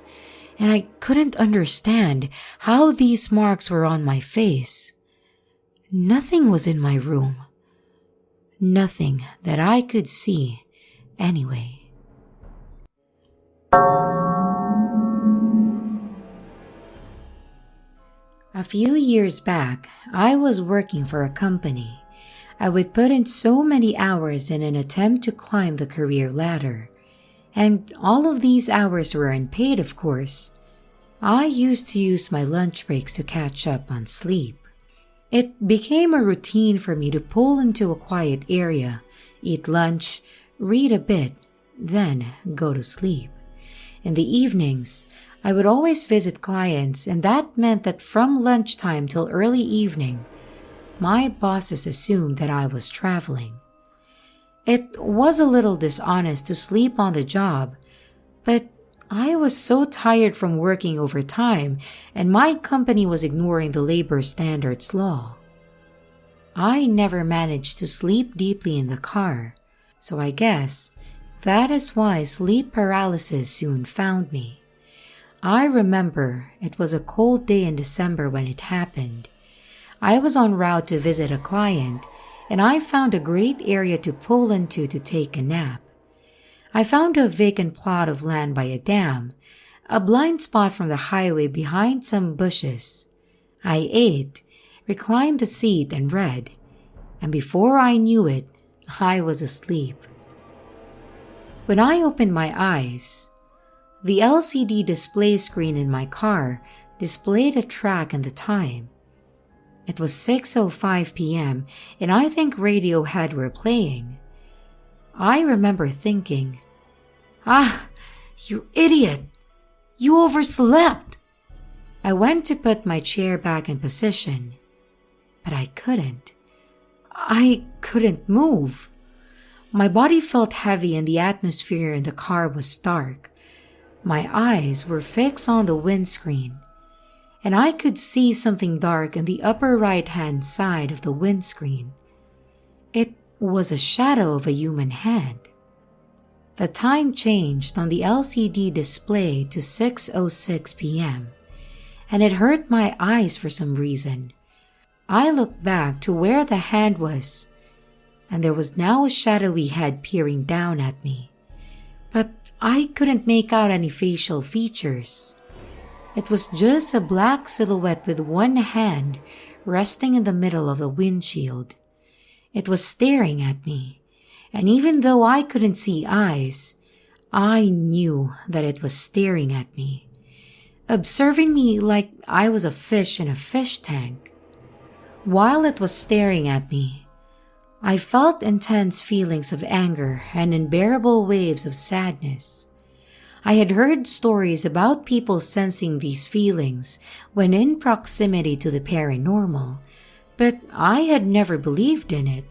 and I couldn't understand how these marks were on my face. Nothing was in my room. Nothing that I could see anyway. A few years back, I was working for a company. I would put in so many hours in an attempt to climb the career ladder. And all of these hours were unpaid, of course. I used to use my lunch breaks to catch up on sleep. It became a routine for me to pull into a quiet area, eat lunch, read a bit, then go to sleep. In the evenings, I would always visit clients, and that meant that from lunchtime till early evening, my bosses assumed that I was traveling. It was a little dishonest to sleep on the job, but I was so tired from working overtime, and my company was ignoring the labor standards law. I never managed to sleep deeply in the car, so I guess that is why sleep paralysis soon found me. I remember it was a cold day in December when it happened. I was en route to visit a client, and I found a great area to pull into to take a nap. I found a vacant plot of land by a dam, a blind spot from the highway behind some bushes. I ate, reclined the seat, and read, and before I knew it, I was asleep. When I opened my eyes, the LCD display screen in my car displayed a track and the time. It was 6:05 p.m., and I think Radiohead were playing. I remember thinking, "Ah, you idiot! You overslept!" I went to put my chair back in position, but I couldn't. I couldn't move. My body felt heavy and the atmosphere in the car was dark. My eyes were fixed on the windscreen, and I could see something dark in the upper right-hand side of the windscreen. It was a shadow of a human hand. The time changed on the LCD display to 6:06 p.m., and it hurt my eyes for some reason. I looked back to where the hand was, and there was now a shadowy head peering down at me. But I couldn't make out any facial features. It was just a black silhouette with one hand resting in the middle of the windshield. It was staring at me, and even though I couldn't see eyes, I knew that it was staring at me, observing me like I was a fish in a fish tank. While it was staring at me, I felt intense feelings of anger and unbearable waves of sadness. I had heard stories about people sensing these feelings when in proximity to the paranormal, but I had never believed in it.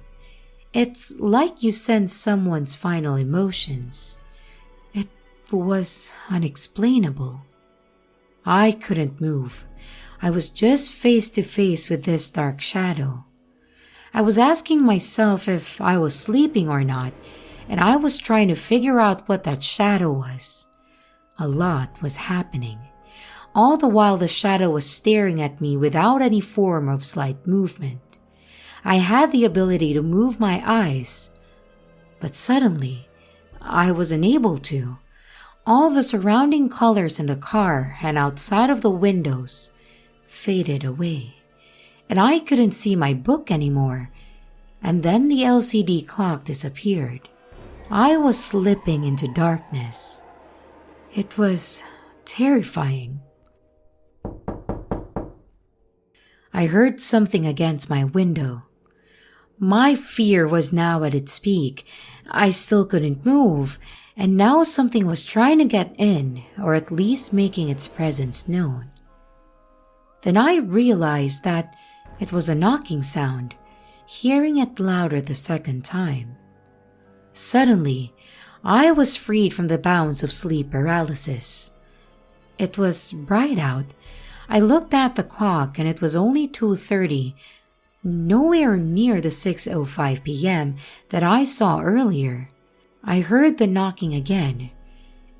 It's like you sense someone's final emotions. It was unexplainable. I couldn't move. I was just face to face with this dark shadow. I was asking myself if I was sleeping or not, and I was trying to figure out what that shadow was. A lot was happening. All the while the shadow was staring at me without any form of slight movement. I had the ability to move my eyes, but suddenly I was unable to. All the surrounding colors in the car and outside of the windows faded away, and I couldn't see my book anymore. And then the LCD clock disappeared. I was slipping into darkness. It was terrifying. I heard something against my window. My fear was now at its peak. I still couldn't move, and now something was trying to get in, or at least making its presence known. Then I realized that it was a knocking sound, hearing it louder the second time. Suddenly, I was freed from the bounds of sleep paralysis. It was bright out. I looked at the clock and it was only 2:30, nowhere near the 6:05 p.m. that I saw earlier. I heard the knocking again.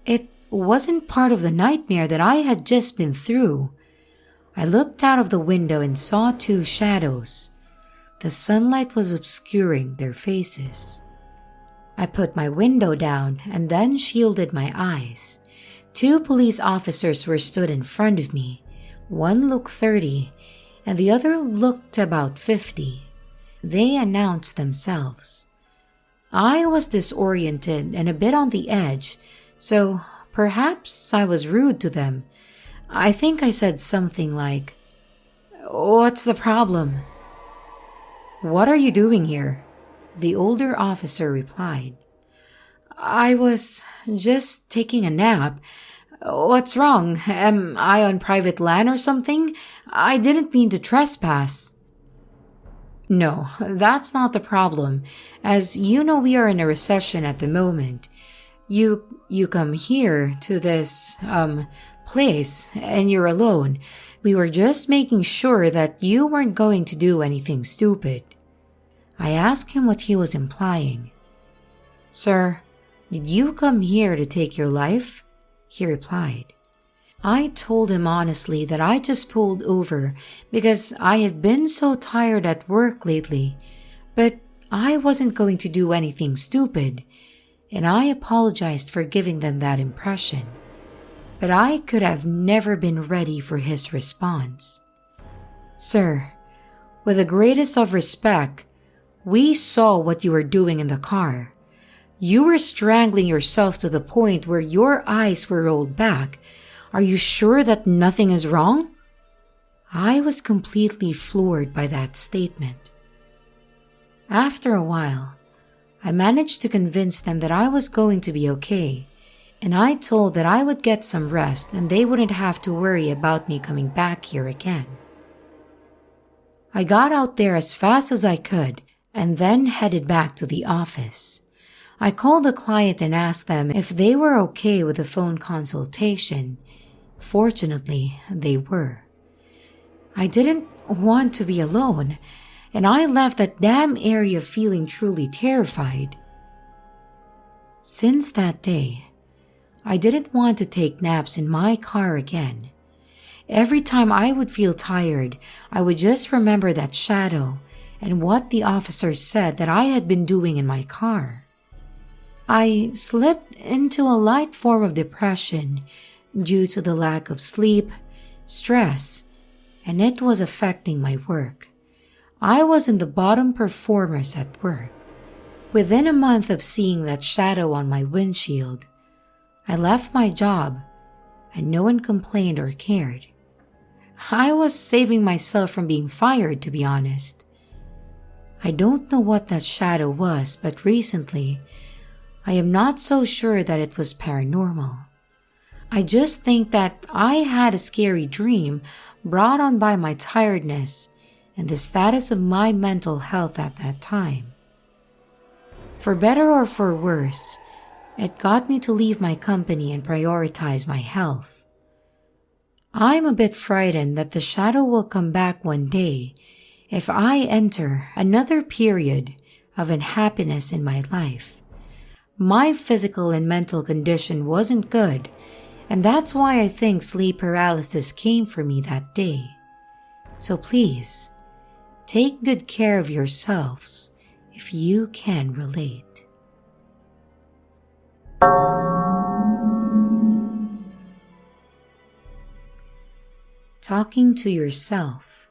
It wasn't part of the nightmare that I had just been through. I looked out of the window and saw two shadows. The sunlight was obscuring their faces. I put my window down and then shielded my eyes. Two police officers were stood in front of me. One looked 30 and the other looked about 50. They announced themselves. I was disoriented and a bit on the edge, so perhaps I was rude to them. I think I said something like, "What's the problem?" "What are you doing here?" the older officer replied. "I was just taking a nap. What's wrong? Am I on private land or something? I didn't mean to trespass. No, that's not the problem. As you know, we are in a recession at the moment. You come here to this, place and you're alone. We were just making sure that you weren't going to do anything stupid. I asked him what he was implying. Sir, did you come here to take your life? He replied. I told him honestly that I just pulled over because I had been so tired at work lately, but I wasn't going to do anything stupid, and I apologized for giving them that impression. But I could have never been ready for his response. Sir, with the greatest of respect, we saw what you were doing in the car. You were strangling yourself to the point where your eyes were rolled back. Are you sure that nothing is wrong? I was completely floored by that statement. After a while, I managed to convince them that I was going to be okay, and I told that I would get some rest and they wouldn't have to worry about me coming back here again. I got out there as fast as I could and then headed back to the office. I called the client and asked them if they were okay with the phone consultation. Fortunately, they were. I didn't want to be alone, and I left that damn area feeling truly terrified. Since that day, I didn't want to take naps in my car again. Every time I would feel tired, I would just remember that shadow and what the officer said that I had been doing in my car. I slipped into a light form of depression due to the lack of sleep, stress, and it was affecting my work. I was in the bottom performers at work. Within a month of seeing that shadow on my windshield, I left my job and no one complained or cared. I was saving myself from being fired, to be honest. I don't know what that shadow was, but recently, I am not so sure that it was paranormal. I just think that I had a scary dream brought on by my tiredness and the status of my mental health at that time. For better or for worse, it got me to leave my company and prioritize my health. I'm a bit frightened that the shadow will come back one day if I enter another period of unhappiness in my life. My physical and mental condition wasn't good, and that's why I think sleep paralysis came for me that day. So please, take good care of yourselves if you can relate. Talking to yourself.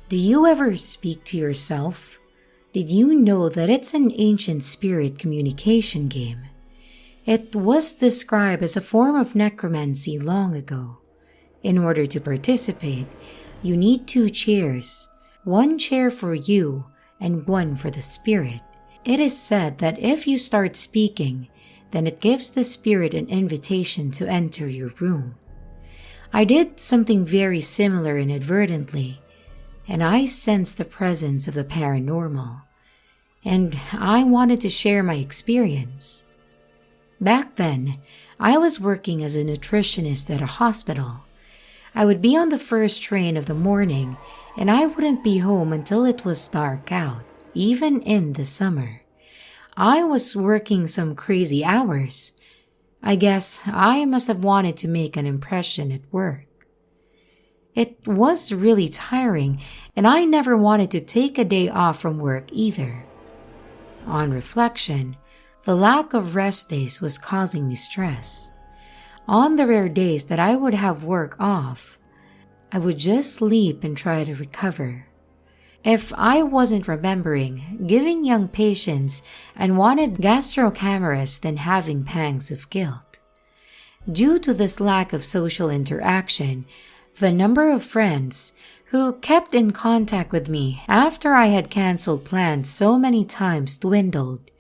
Do you ever speak to yourself? Did you know that it's an ancient spirit communication game? It was described as a form of necromancy long ago. In order to participate, you need 2 chairs, 1 chair for you and 1 for the spirit. It is said that if you start speaking, then it gives the spirit an invitation to enter your room. I did something very similar inadvertently, and I sensed the presence of the paranormal, and I wanted to share my experience. Back then, I was working as a nutritionist at a hospital. I would be on the first train of the morning, and I wouldn't be home until it was dark out, even in the summer. I was working some crazy hours. I guess I must have wanted to make an impression at work. It was really tiring, and I never wanted to take a day off from work either. On reflection, the lack of rest days was causing me stress. On the rare days that I would have work off, I would just sleep and try to recover. If I wasn't remembering, giving young patients and wanted gastro cameras than having pangs of guilt. Due to this lack of social interaction, the number of friends who kept in contact with me after I had canceled plans so many times dwindled,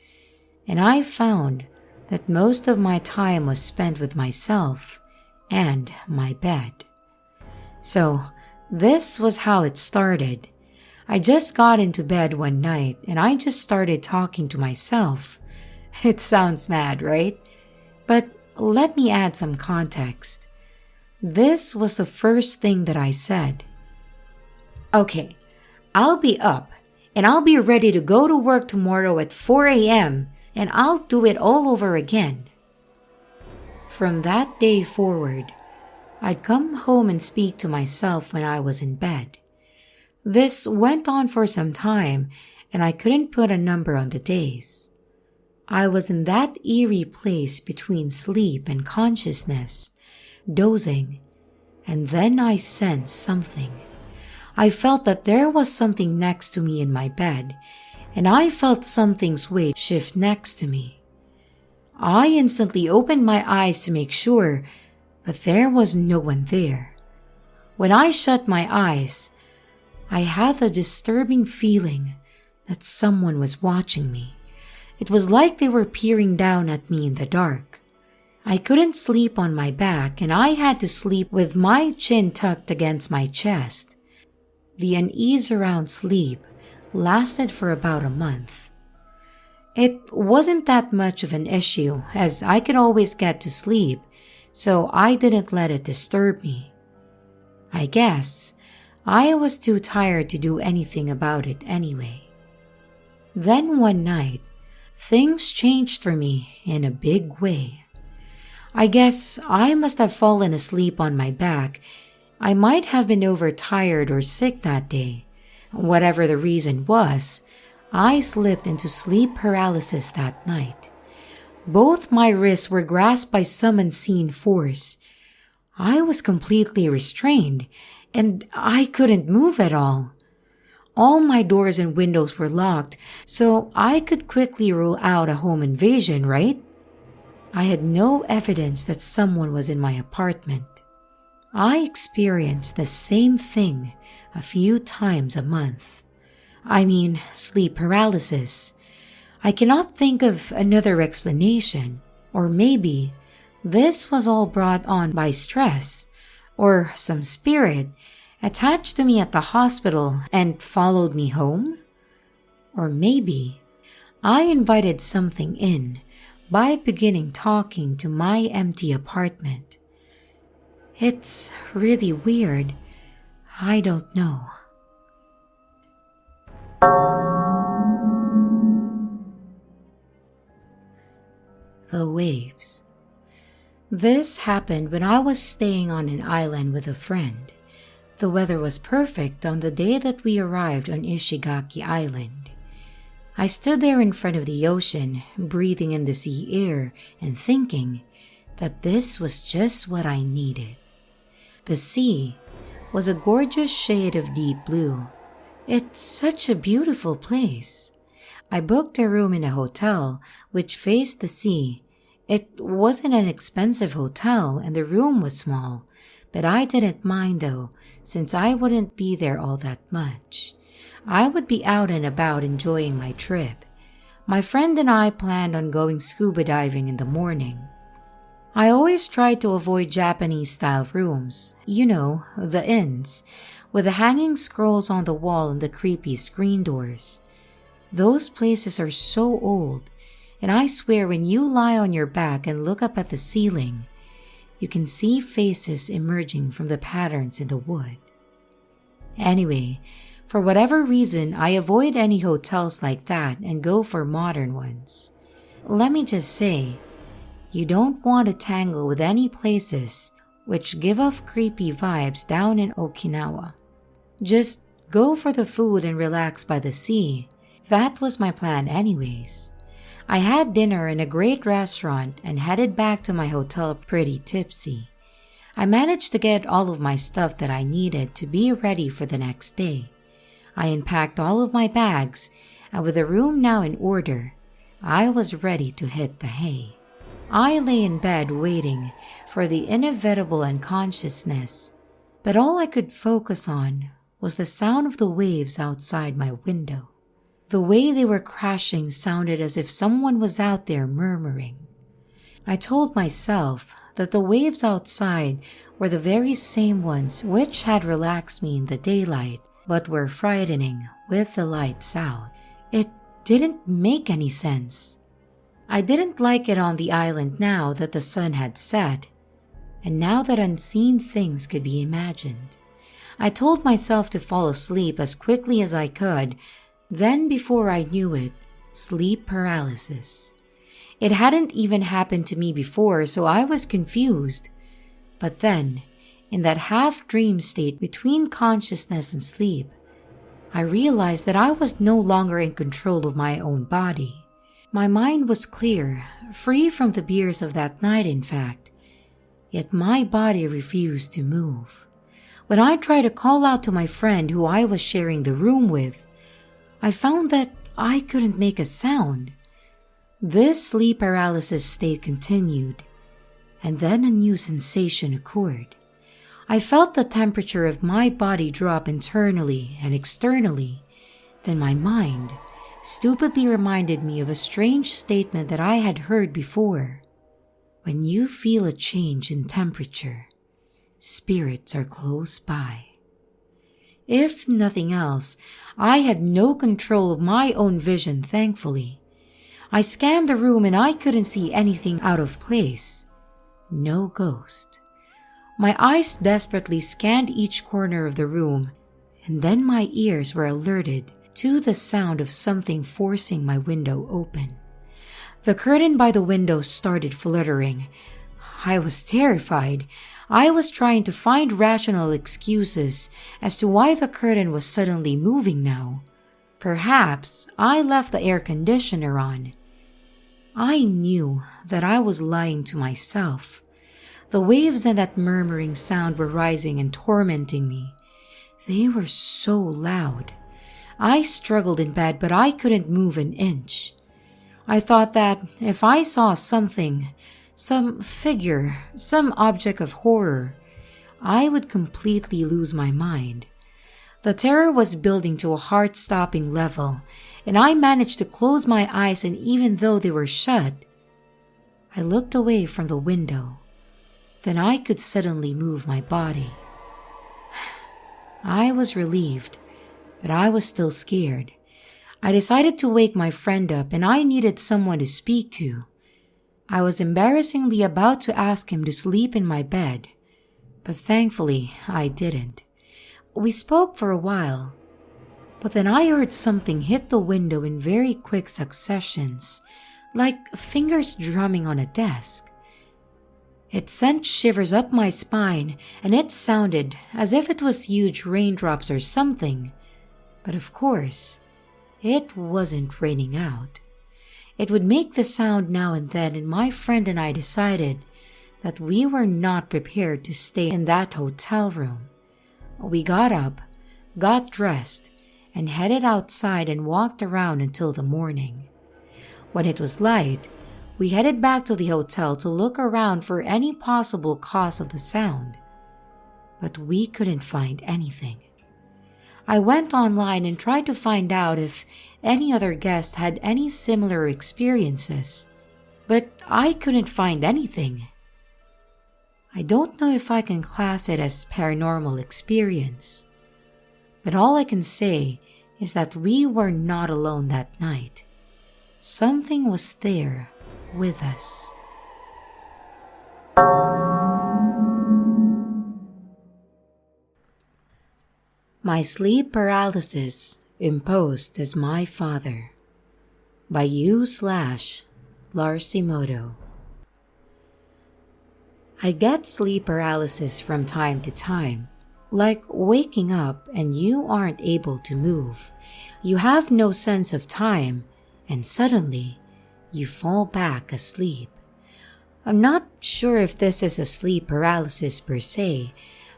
and I found that most of my time was spent with myself and my bed. So, this was how it started. I just got into bed one night and I just started talking to myself. It sounds mad, right? But let me add some context. This was the first thing that I said. Okay, I'll be up and I'll be ready to go to work tomorrow at 4 a.m. and I'll do it all over again. From that day forward, I'd come home and speak to myself when I was in bed. This went on for some time and I couldn't put a number on the days. I was in that eerie place between sleep and consciousness, dozing, and then I sensed something. I felt that there was something next to me in my bed, and I felt something's weight shift next to me. I instantly opened my eyes to make sure, but there was no one there. When I shut my eyes, I had a disturbing feeling that someone was watching me. It was like they were peering down at me in the dark. I couldn't sleep on my back and I had to sleep with my chin tucked against my chest. The unease around sleep lasted for about a month. It wasn't that much of an issue as I could always get to sleep, so I didn't let it disturb me. I guess I was too tired to do anything about it anyway. Then one night, things changed for me in a big way. I guess I must have fallen asleep on my back. I might have been overtired or sick that day. Whatever the reason was, I slipped into sleep paralysis that night. Both my wrists were grasped by some unseen force. I was completely restrained, and I couldn't move at all. All my doors and windows were locked, so I could quickly rule out a home invasion, right? I had no evidence that someone was in my apartment. I experienced the same thing a few times a month. I mean, sleep paralysis. I cannot think of another explanation, or maybe this was all brought on by stress, or some spirit attached to me at the hospital and followed me home? Or maybe I invited something in by beginning talking to my empty apartment. It's really weird. I don't know. The waves. This happened when I was staying on an island with a friend. The weather was perfect on the day that we arrived on Ishigaki Island. I stood there in front of the ocean, breathing in the sea air and thinking that this was just what I needed. The sea was a gorgeous shade of deep blue. It's such a beautiful place. I booked a room in a hotel which faced the sea. It wasn't an expensive hotel and the room was small, but I didn't mind though, since I wouldn't be there all that much. I would be out and about enjoying my trip. My friend and I planned on going scuba diving in the morning. I always tried to avoid Japanese-style rooms, the inns, with the hanging scrolls on the wall and the creepy screen doors. Those places are so old, and I swear when you lie on your back and look up at the ceiling, you can see faces emerging from the patterns in the wood. Anyway, for whatever reason, I avoid any hotels like that and go for modern ones. Let me just say, you don't want to tangle with any places which give off creepy vibes down in Okinawa. Just go for the food and relax by the sea. That was my plan anyways. I had dinner in a great restaurant and headed back to my hotel pretty tipsy. I managed to get all of my stuff that I needed to be ready for the next day. I unpacked all of my bags, and with the room now in order, I was ready to hit the hay. I lay in bed waiting for the inevitable unconsciousness, but all I could focus on was the sound of the waves outside my window. The way they were crashing sounded as if someone was out there murmuring. I told myself that the waves outside were the very same ones which had relaxed me in the daylight but were frightening with the lights out. It didn't make any sense. I didn't like it on the island now that the sun had set, and now that unseen things could be imagined. I told myself to fall asleep as quickly as I could, then before I knew it, sleep paralysis. It hadn't even happened to me before, so I was confused. But then, in that half-dream state between consciousness and sleep, I realized that I was no longer in control of my own body. My mind was clear, free from the beers of that night in fact, yet my body refused to move. When I tried to call out to my friend who I was sharing the room with, I found that I couldn't make a sound. This sleep paralysis state continued, and then a new sensation occurred. I felt the temperature of my body drop internally and externally. Then my mind stupidly reminded me of a strange statement that I had heard before. When you feel a change in temperature, spirits are close by. If nothing else, I had no control of my own vision, thankfully. I scanned the room and I couldn't see anything out of place. No ghost. My eyes desperately scanned each corner of the room, and then my ears were alerted to the sound of something forcing my window open. The curtain by the window started fluttering. I was terrified. I was trying to find rational excuses as to why the curtain was suddenly moving now. Perhaps I left the air conditioner on. I knew that I was lying to myself. The waves and that murmuring sound were rising and tormenting me. They were so loud. I struggled in bed, but I couldn't move an inch. I thought that if I saw something, some figure, some object of horror, I would completely lose my mind. The terror was building to a heart-stopping level, and I managed to close my eyes, and even though they were shut, I looked away from the window. Then I could suddenly move my body. I was relieved, but I was still scared. I decided to wake my friend up, and I needed someone to speak to. I was embarrassingly about to ask him to sleep in my bed, but thankfully I didn't. We spoke for a while, but then I heard something hit the window in very quick successions, like fingers drumming on a desk. It sent shivers up my spine, and it sounded as if it was huge raindrops or something. But of course, it wasn't raining out. It would make the sound now and then, and my friend and I decided that we were not prepared to stay in that hotel room. We got up, got dressed, and headed outside and walked around until the morning. When it was light, we headed back to the hotel to look around for any possible cause of the sound, but we couldn't find anything. I went online and tried to find out if any other guest had any similar experiences, but I couldn't find anything. I don't know if I can class it as paranormal experience, but all I can say is that we were not alone that night. Something was there with us. My Sleep Paralysis Imposed as My Father by U/Larsimoto. I get sleep paralysis from time to time, like waking up and you aren't able to move. You have no sense of time, and suddenly you fall back asleep. I'm not sure if this is a sleep paralysis per se,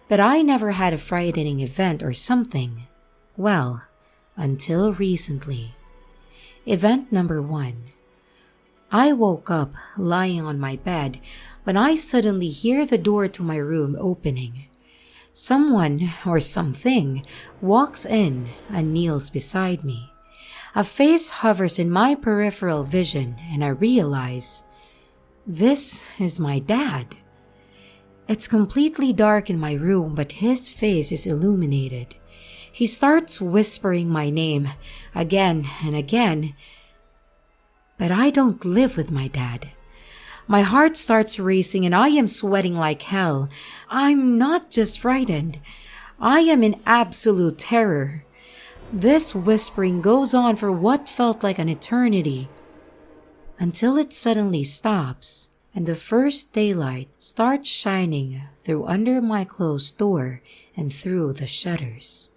but I never had a frightening event or something. Well, until recently. Event number 1. I woke up lying on my bed when I suddenly hear the door to my room opening. Someone or something walks in and kneels beside me. A face hovers in my peripheral vision, and I realize This is my dad. It's completely dark in my room, but his face is illuminated. He starts whispering my name again and again. But I don't live with my dad. My heart starts racing and I am sweating like hell. I'm not just frightened. I am in absolute terror. This whispering goes on for what felt like an eternity, until it suddenly stops and the first daylight starts shining through under my closed door and through the shutters.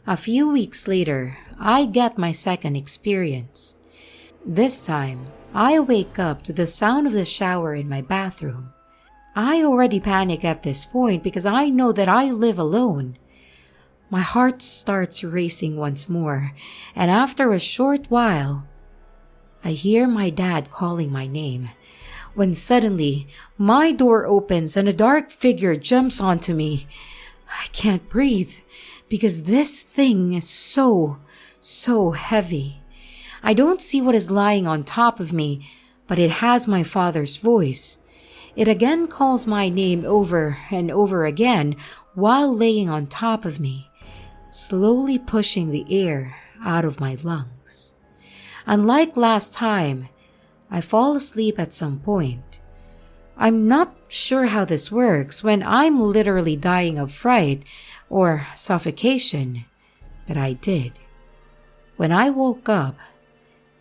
A few weeks later, I get my second experience. This time, I wake up to the sound of the shower in my bathroom. I already panic at this point because I know that I live alone. My heart starts racing once more, and after a short while, I hear my dad calling my name, when suddenly my door opens and a dark figure jumps onto me. I can't breathe because this thing is so heavy. I don't see what is lying on top of me, but it has my father's voice. It again calls my name over and over again while laying on top of me, slowly pushing the air out of my lungs. Unlike last time, I fall asleep at some point. I'm not sure how this works when I'm literally dying of fright or suffocation, but I did. When I woke up,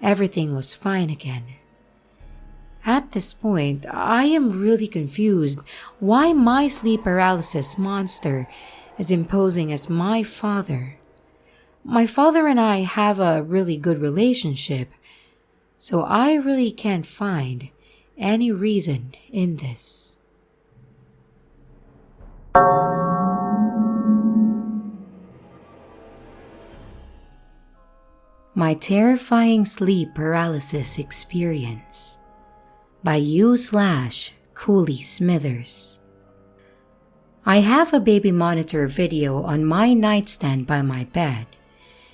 everything was fine again. At this point, I am really confused why my sleep paralysis monster is imposing as my father. My father and I have a really good relationship, so I really can't find any reason in this. My Terrifying Sleep Paralysis Experience by U/Cooley Smithers. I have a baby monitor video on my nightstand by my bed.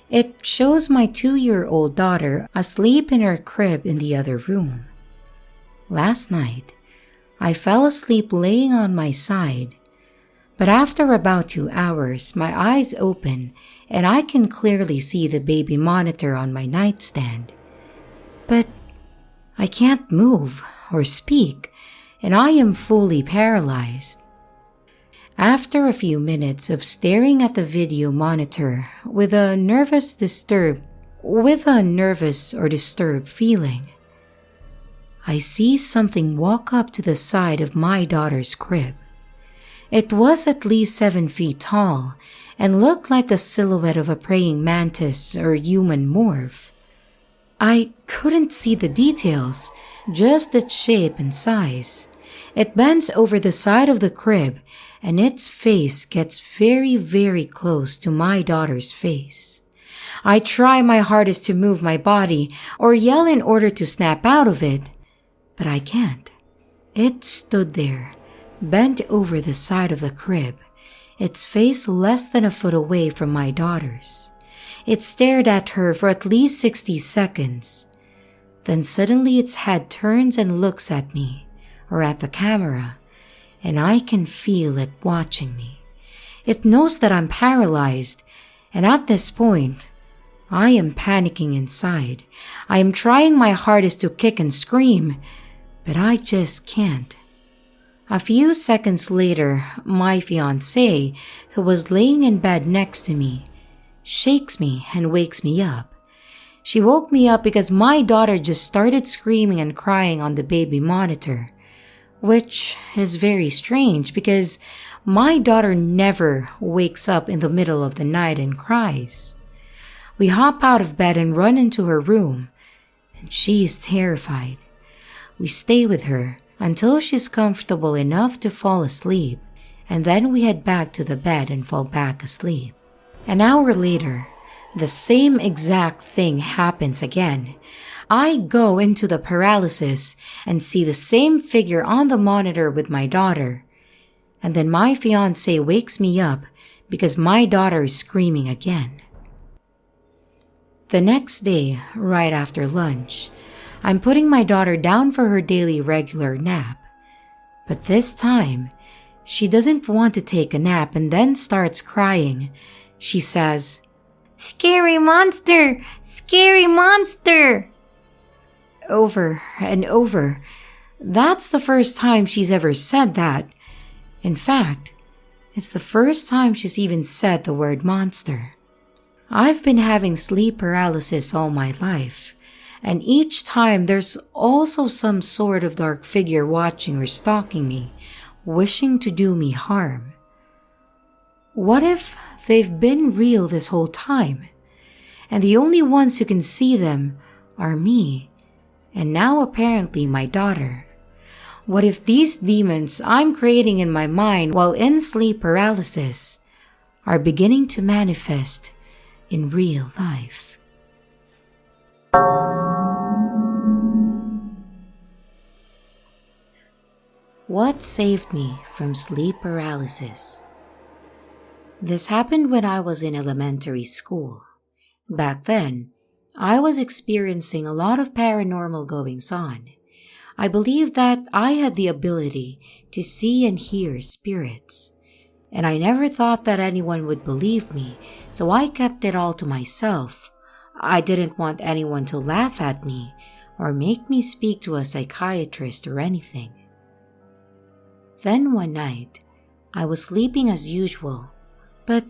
It shows my 2-year-old daughter asleep in her crib in the other room. Last night, I fell asleep laying on my side, but after about 2 hours, my eyes open and I can clearly see the baby monitor on my nightstand. But I can't move or speak, and I am fully paralyzed. After a few minutes of staring at the video monitor with a nervous or disturbed feeling, I see something walk up to the side of my daughter's crib. It was at least 7 feet tall and looked like the silhouette of a praying mantis or human morph. I couldn't see the details, just its shape and size. It bends over the side of the crib and its face gets very close to my daughter's face. I try my hardest to move my body or yell in order to snap out of it, but I can't. It stood there, bent over the side of the crib, its face less than a foot away from my daughter's. It stared at her for at least 60 seconds. Then suddenly its head turns and looks at me, or at the camera, and I can feel it watching me. It knows that I'm paralyzed, and at this point, I am panicking inside. I am trying my hardest to kick and scream, but I just can't. A few seconds later, my fiancé, who was laying in bed next to me, shakes me and wakes me up. She woke me up because my daughter just started screaming and crying on the baby monitor, which is very strange because my daughter never wakes up in the middle of the night and cries. We hop out of bed and run into her room, and she is terrified. We stay with her until she's comfortable enough to fall asleep, and then we head back to the bed and fall back asleep. An hour later, the same exact thing happens again. I go into the paralysis and see the same figure on the monitor with my daughter. And then my fiancé wakes me up because my daughter is screaming again. The next day, right after lunch, I'm putting my daughter down for her daily regular nap. But this time, she doesn't want to take a nap and then starts crying. She says, "Scary monster! Scary monster!" Over and over. That's the first time she's ever said that. In fact, it's the first time she's even said the word monster. I've been having sleep paralysis all my life, and each time there's also some sort of dark figure watching or stalking me, wishing to do me harm. What if they've been real this whole time, and the only ones who can see them are me, and now apparently my daughter? What if these demons I'm creating in my mind while in sleep paralysis are beginning to manifest in real life? What saved me from sleep paralysis? This happened when I was in elementary school. Back then, I was experiencing a lot of paranormal goings on. I believed that I had the ability to see and hear spirits, and I never thought that anyone would believe me, so I kept it all to myself. I didn't want anyone to laugh at me or make me speak to a psychiatrist or anything. Then one night, I was sleeping as usual, but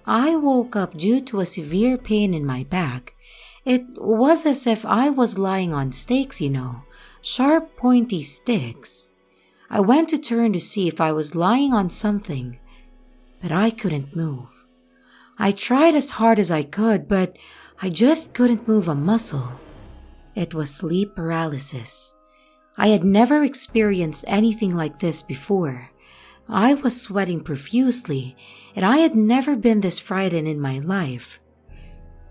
I woke up due to a severe pain in my back. It was as if I was lying on stakes, sharp, pointy sticks. I went to turn to see if I was lying on something, but I couldn't move. I tried as hard as I could, but I just couldn't move a muscle. It was sleep paralysis. I had never experienced anything like this before. I was sweating profusely, and I had never been this frightened in my life.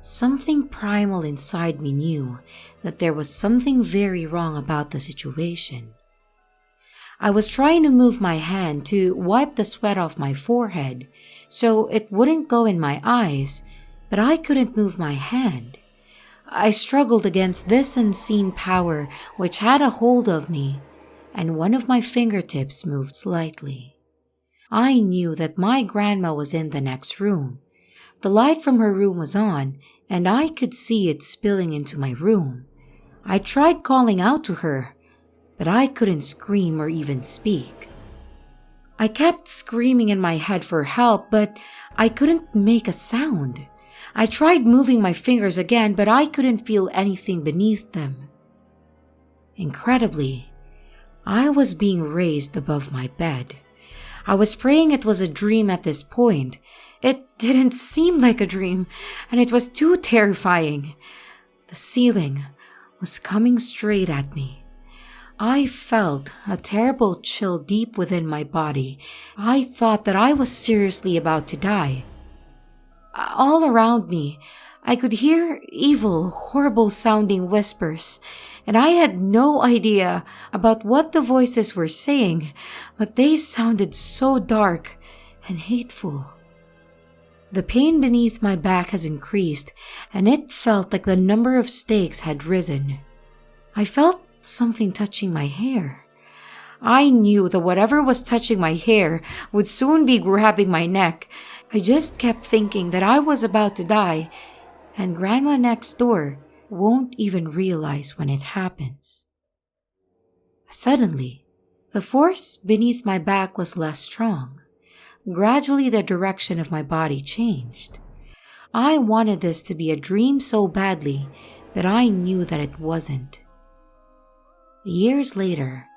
Something primal inside me knew that there was something very wrong about the situation. I was trying to move my hand to wipe the sweat off my forehead so it wouldn't go in my eyes, but I couldn't move my hand. I struggled against this unseen power which had a hold of me, and one of my fingertips moved slightly. I knew that my grandma was in the next room. The light from her room was on, and I could see it spilling into my room. I tried calling out to her, but I couldn't scream or even speak. I kept screaming in my head for help, but I couldn't make a sound. I tried moving my fingers again, but I couldn't feel anything beneath them. Incredibly, I was being raised above my bed. I was praying it was a dream at this point. It didn't seem like a dream, and it was too terrifying. The ceiling was coming straight at me. I felt a terrible chill deep within my body. I thought that I was seriously about to die. All around me, I could hear evil, horrible-sounding whispers, and I had no idea about what the voices were saying, but they sounded so dark and hateful. The pain beneath my back has increased, and it felt like the number of stakes had risen. I felt something touching my hair. I knew that whatever was touching my hair would soon be grabbing my neck. I just kept thinking that I was about to die, and Grandma next door won't even realize when it happens. Suddenly, the force beneath my back was less strong. Gradually, the direction of my body changed. I wanted this to be a dream so badly, but I knew that it wasn't. Years later,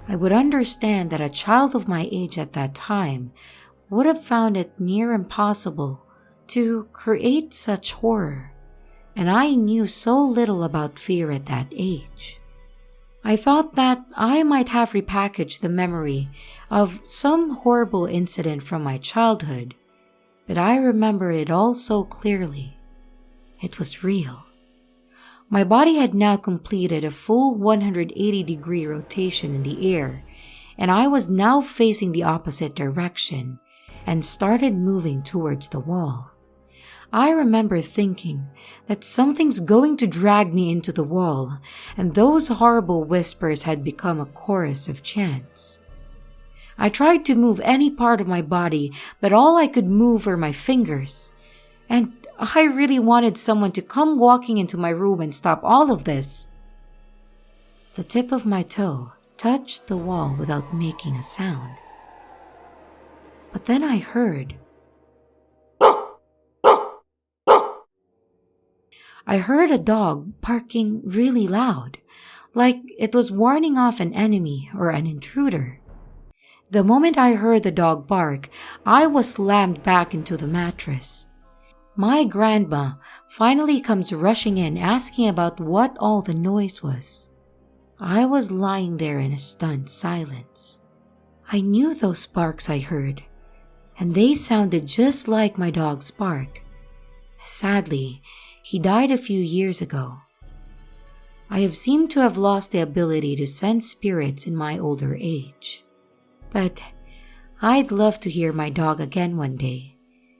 I would understand that a child of my age at that time would have found it near impossible to create such horror, and I knew so little about fear at that age. I thought that I might have repackaged the memory of some horrible incident from my childhood, but I remember it all so clearly. It was real. My body had now completed a full 180-degree rotation in the air, and I was now facing the opposite direction and started moving towards the wall. I remember thinking that something's going to drag me into the wall, and those horrible whispers had become a chorus of chants. I tried to move any part of my body, but all I could move were my fingers. And I really wanted someone to come walking into my room and stop all of this. The tip of my toe touched the wall without making a sound. But then I heard a dog barking really loud, like it was warning off an enemy or an intruder. The moment I heard the dog bark, I was slammed back into the mattress. My grandma finally comes rushing in asking about what all the noise was. I was lying there in a stunned silence. I knew those barks I heard, and they sounded just like my dog's bark. Sadly, he died a few years ago. I have seemed to have lost the ability to sense spirits in my older age. But I'd love to hear my dog again one day.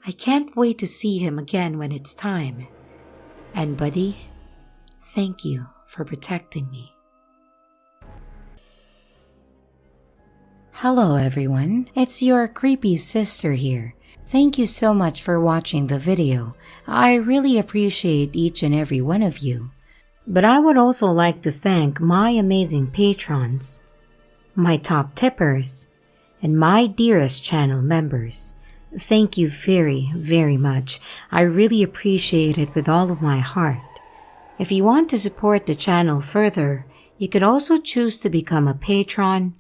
I can't wait to see him again when it's time. And buddy, thank you for protecting me. Hello everyone, it's your creepy sister here. Thank you so much for watching the video. I really appreciate each and every one of you. But I would also like to thank my amazing patrons, my top tippers, and my dearest channel members. Thank you very, very much. I really appreciate it with all of my heart. If you want to support the channel further, you could also choose to become a patron,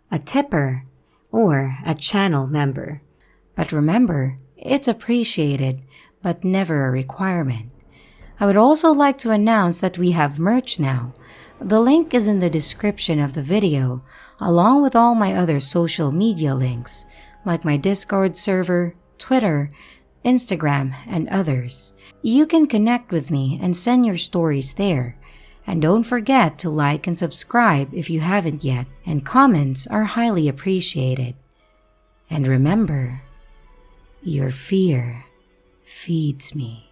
a tipper, or a channel member. But remember, it's appreciated, but never a requirement. I would also like to announce that we have merch now. The link is in the description of the video, along with all my other social media links, like my Discord server, Twitter, Instagram, and others. You can connect with me and send your stories there. And don't forget to like and subscribe if you haven't yet, and comments are highly appreciated. And remember, your fear feeds me.